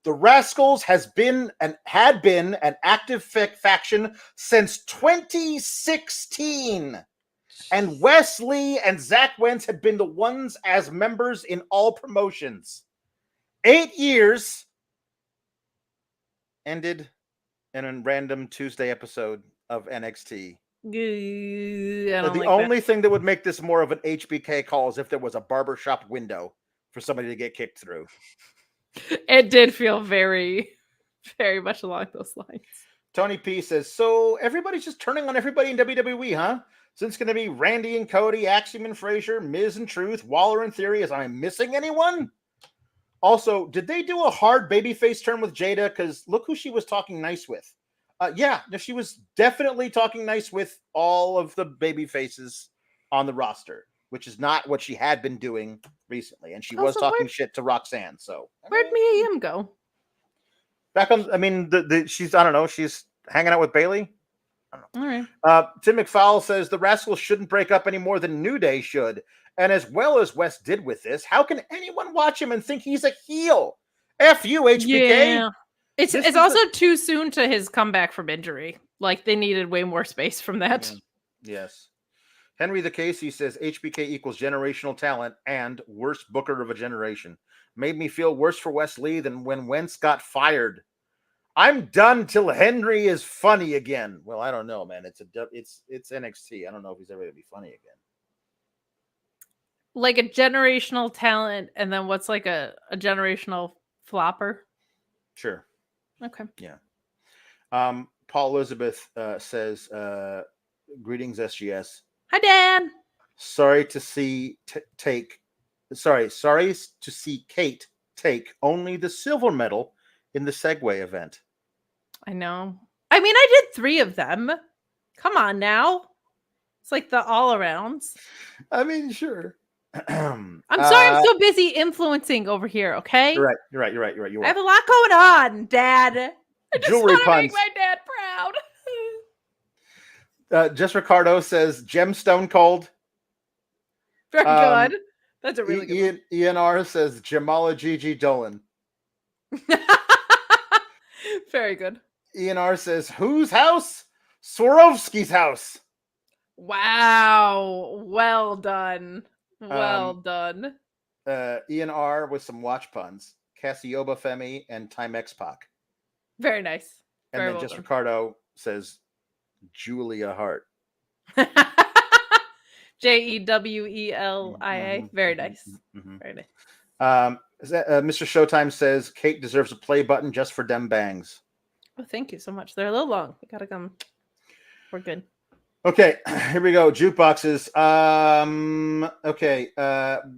the Rascals had been an active faction since 2016. And Wes Lee and Zach Wentz had been the ones as members in all promotions. 8 years ended in a random Tuesday episode of NXT. The only thing that would make this more of an HBK call is if there was a barbershop window for somebody to get kicked through. It did feel very, very much along those lines. Tony P says, so everybody's just turning on everybody in WWE, huh? So it's going to be Randy and Cody, Axiom and Frazer, Miz and Truth, Waller and Theory. Is I missing anyone? Also, did they do a hard babyface turn with Jada? Because look who she was talking nice with. Yeah, she was definitely talking nice with all of the baby faces on the roster, which is not what she had been doing recently. And she was talking shit to Roxanne. So where'd Mia Yim go? Back on, I mean, she's, I don't know, she's hanging out with Bailey. I don't know. All right. Tim McFowle says the Rascals shouldn't break up any more than New Day should. And as well as Wes did with this, how can anyone watch him and think he's a heel? F you, HBK. Yeah. It's also too soon to his comeback from injury. Like, they needed way more space from that. Yes. Henry the Casey says HBK equals generational talent and worst booker of a generation. Made me feel worse for Wes Lee than when Wentz got fired. I'm done till Hendry is funny again. Well, I don't know, man. It's NXT. I don't know if he's ever going to be funny again. Like a generational talent, and then what's like a generational flopper? Sure. Okay. Yeah. Paul Elizabeth says, greetings, SGS. Hi, Dan. Sorry to see Kate take only the silver medal in the Segway event. I know. I mean, I did 3 of them. Come on now. It's like the all-arounds. I mean, sure. I'm sorry, I'm so busy influencing over here. Okay, You're right. You I have are. a lot going on, Dad. I just Jewelry want to make puns. my dad proud. Just Ricardo says Gemstone Cold. Very good. That's a really good one. Ian R says Jamala Gigi Dolan. Very good. Ian R says whose house? Swarovski's house. Wow. Well done. Well done. Ian R with some watch puns. Cassie Obafemi and Time X Pac. Very nice. And Very then well just done. Ricardo says Julia Hart. Jewelia. Very nice. Very nice. Mr. Showtime says Kate deserves a play button just for dem bangs. Oh, thank you so much. They're a little long. We gotta come. We're good. Okay, here we go. Jukeboxes. Okay.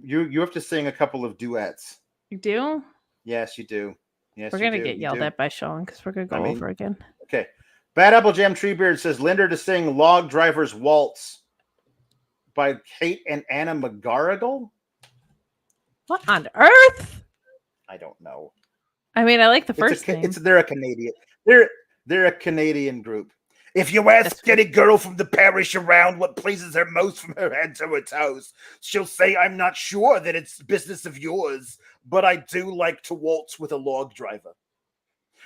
You have to sing a couple of duets. You do? Yes, you do. Yes, We're gonna get yelled at by Sean because we're gonna go over again. Okay. Bad Apple Jam Treebeard says Linder to sing Log Driver's Waltz by Kate and Anna McGarrigle. What on earth? I don't know. I mean, I like the first name. They're a Canadian. They're a Canadian group. If you ask any girl from the parish around what pleases her most from her head to her toes, she'll say, I'm not sure that it's business of yours, but I do like to waltz with a log driver.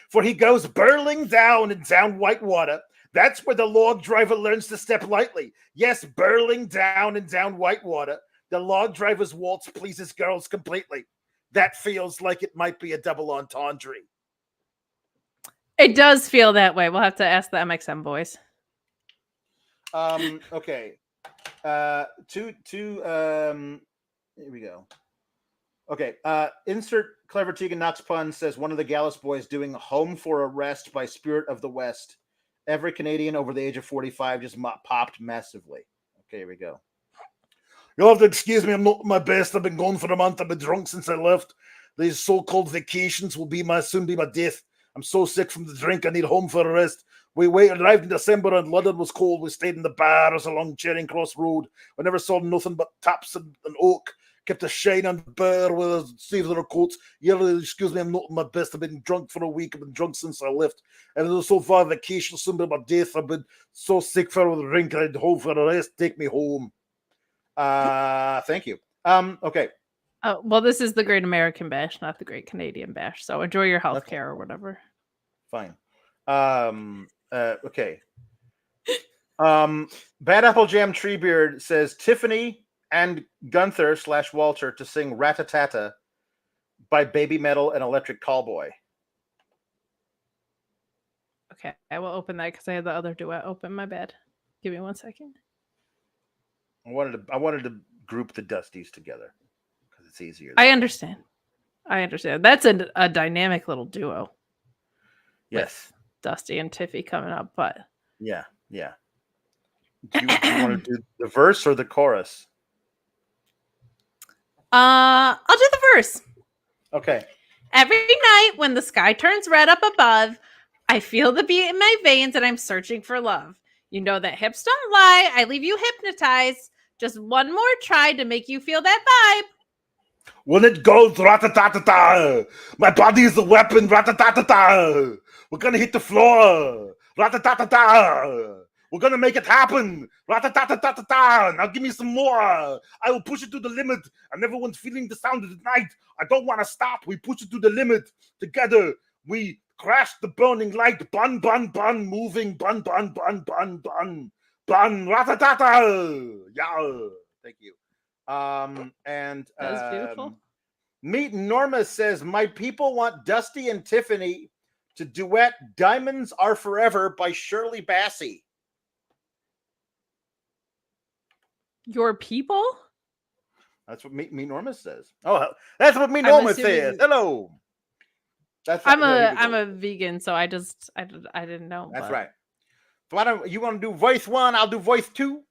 For he goes burling down and down Whitewater. That's where the log driver learns to step lightly. Yes, burling down and down Whitewater. The log driver's waltz pleases girls completely. That feels like it might be a double entendre. It does feel that way. We'll have to ask the MXM boys. Okay. Here we go. Okay. Insert Clever Tegan Knox pun says one of the Gallus boys doing Home for Arrest by Spirit of the West. Every Canadian over the age of 45 just popped massively. Okay, here we go. You'll have to excuse me. I'm not at my best. I've been gone for a month. I've been drunk since I left. These so-called vacations will soon be my death. I'm so sick from the drink. I need home for a rest. We arrived in December and London was cold. We stayed in the bars along Charing Cross Road. I never saw nothing but taps and oak. Kept a shine on the bar with sleeves of their coats. Yeah, excuse me, I'm not at my best. I've been drunk for a week. I've been drunk since I left. And it was so far vacation, soon be my death. I've been so sick for the drink. I need home for a rest. Take me home. Thank you. Okay. Well, this is the Great American Bash, not the Great Canadian Bash. So enjoy your health care or whatever. Fine. Okay. Bad Apple Jam Treebeard says Tiffany and Gunther / Walter to sing Ratatata by Baby Metal and Electric Callboy. Okay, I will open that because I had the other duet open. My bad. Give me 1 second. I wanted to group the Dusties together because it's easier. I understand. That's a dynamic little duo. Yes, Dusty and Tiffy coming up, but yeah. Do you want to do the verse or the chorus? I'll do the verse. Okay. Every night when the sky turns red up above, I feel the beat in my veins and I'm searching for love. You know that hips don't lie. I leave you hypnotized. Just one more try to make you feel that vibe. When it goes rat-a-ta-ta-ta, my body is a weapon, rat-a-ta-ta-ta. We're gonna hit the floor, rat-a-ta-ta-ta. We're gonna make it happen, rat-a-ta-ta-ta-ta. Now give me some more. I will push it to the limit, and everyone's feeling the sound of the night. I don't want to stop. We push it to the limit. Together, we crash the burning light. Bun, bun, bun, moving. Bun, bun, bun, bun, bun. Bun, rat-a-ta-ta. Yeah, thank you. And That was beautiful. Meet Norma says, my people want Dusty and Tiffany to duet Diamonds Are Forever by Shirley Bassey. Your people? That's what Meet Norma says. Oh, that's what Meet Norma says. Hello. I'm a vegan, so I didn't know. That's right. So why don't you want to do voice 1? I'll do voice 2.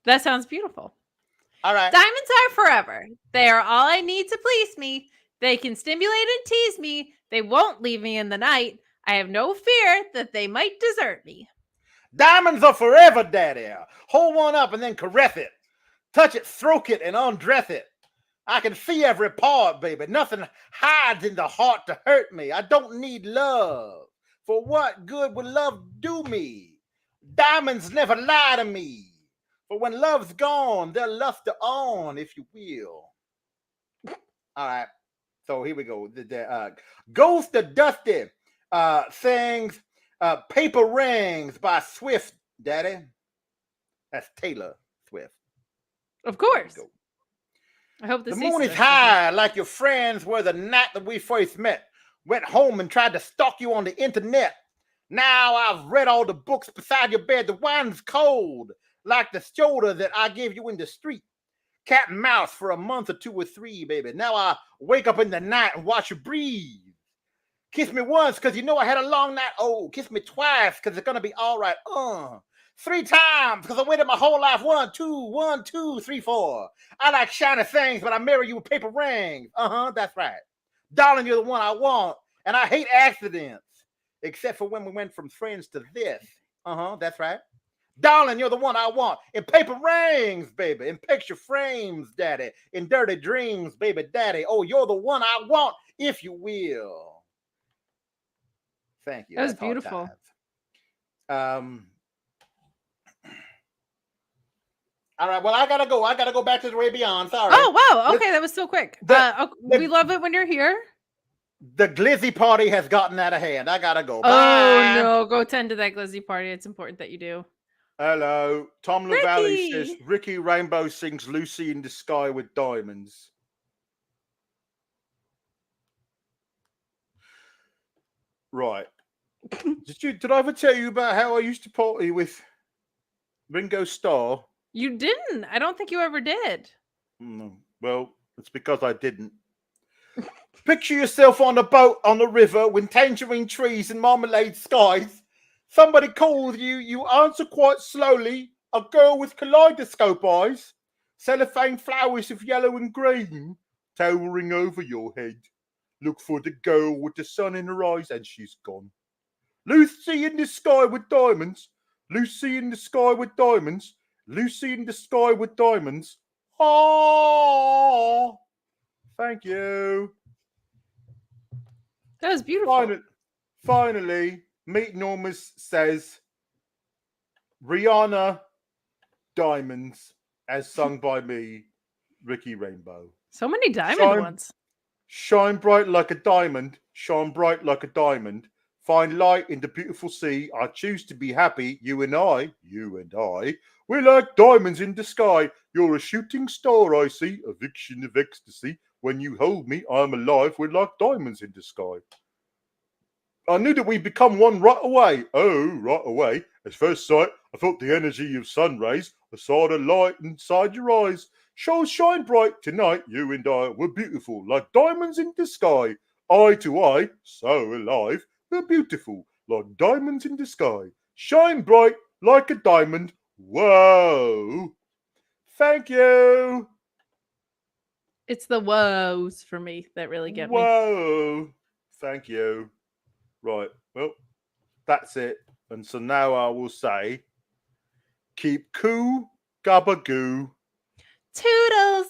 That sounds beautiful. All right. Diamonds are forever. They are all I need to please me. They can stimulate and tease me. They won't leave me in the night. I have no fear that they might desert me. Diamonds are forever, Daddy. Hold one up and then caress it. Touch it, stroke it, and undress it. I can see every part, baby. Nothing hides in the heart to hurt me. I don't need love. For what good would love do me? Diamonds never lie to me. For when love's gone, they'll luster on, if you will. All right. So here we go. Ghost of Dusty sings Paper Rings by Swift, Daddy. That's Taylor Swift. Of course. I hope the moon is high like your friends were the night that we first met. Went home and tried to stalk you on the internet. Now I've read all the books beside your bed. The wine's cold like the shoulder that I gave you in the street. Cat and mouse for a month or 2 or 3, baby. Now I wake up in the night and watch you breathe. Kiss me once because you know I had a long night. Oh, kiss me twice because it's going to be all right. 3 times because I waited my whole life. 1, 2, 3, 4. I like shiny things, but I marry you with paper rings. That's right. Darling, you're the one I want. And I hate accidents. Except for when we went from friends to this. That's right. Darling, you're the one I want. In paper rings, baby. In picture frames, daddy. In dirty dreams, baby, daddy. Oh, you're the one I want, if you will. Thank you. That was beautiful. All right, well, I gotta go. I gotta go back to the way beyond. Sorry. Oh, wow. Okay, that was so quick. We love it when you're here. The glizzy party has gotten out of hand. I gotta go. Bye. Oh, no. Go tend to that glizzy party. It's important that you do. Hello. Tom LaValle says, Ricky Rainbow sings Lucy in the Sky with Diamonds. Right. Did I ever tell you about how I used to party with Ringo Starr? You didn't. I don't think you ever did. No. Well, it's because I didn't. Picture yourself on a boat on the river with tangerine trees and marmalade skies. Somebody calls you. You answer quite slowly. A girl with kaleidoscope eyes. Cellophane flowers of yellow and green towering over your head. Look for the girl with the sun in her eyes and she's gone. Lucy in the sky with diamonds. Lucy in the sky with diamonds. Lucy in the sky with diamonds. Oh, thank you. That was beautiful. Finally, Meet Normus says Rihanna Diamonds as sung by me, Ricky Rainbow. So many diamond ones. Shine bright like a diamond. Shine bright like a diamond. Find light in the beautiful sea. I choose to be happy. You and I. We're like diamonds in the sky. You're a shooting star, I see. A vision of ecstasy. When you hold me, I'm alive. We're like diamonds in the sky. I knew that we'd become one right away. Oh, right away. At first sight, I felt the energy of sun rays. I saw the light inside your eyes. Shine bright tonight. You and I were beautiful, like diamonds in the sky. Eye to eye, so alive. We're beautiful, like diamonds in the sky. Shine bright like a diamond. Whoa. Thank you. It's the woes for me that really get me. Whoa. Thank you. Right. Well, that's it. And so now I will say, keep cool, gabagoo. Toodles.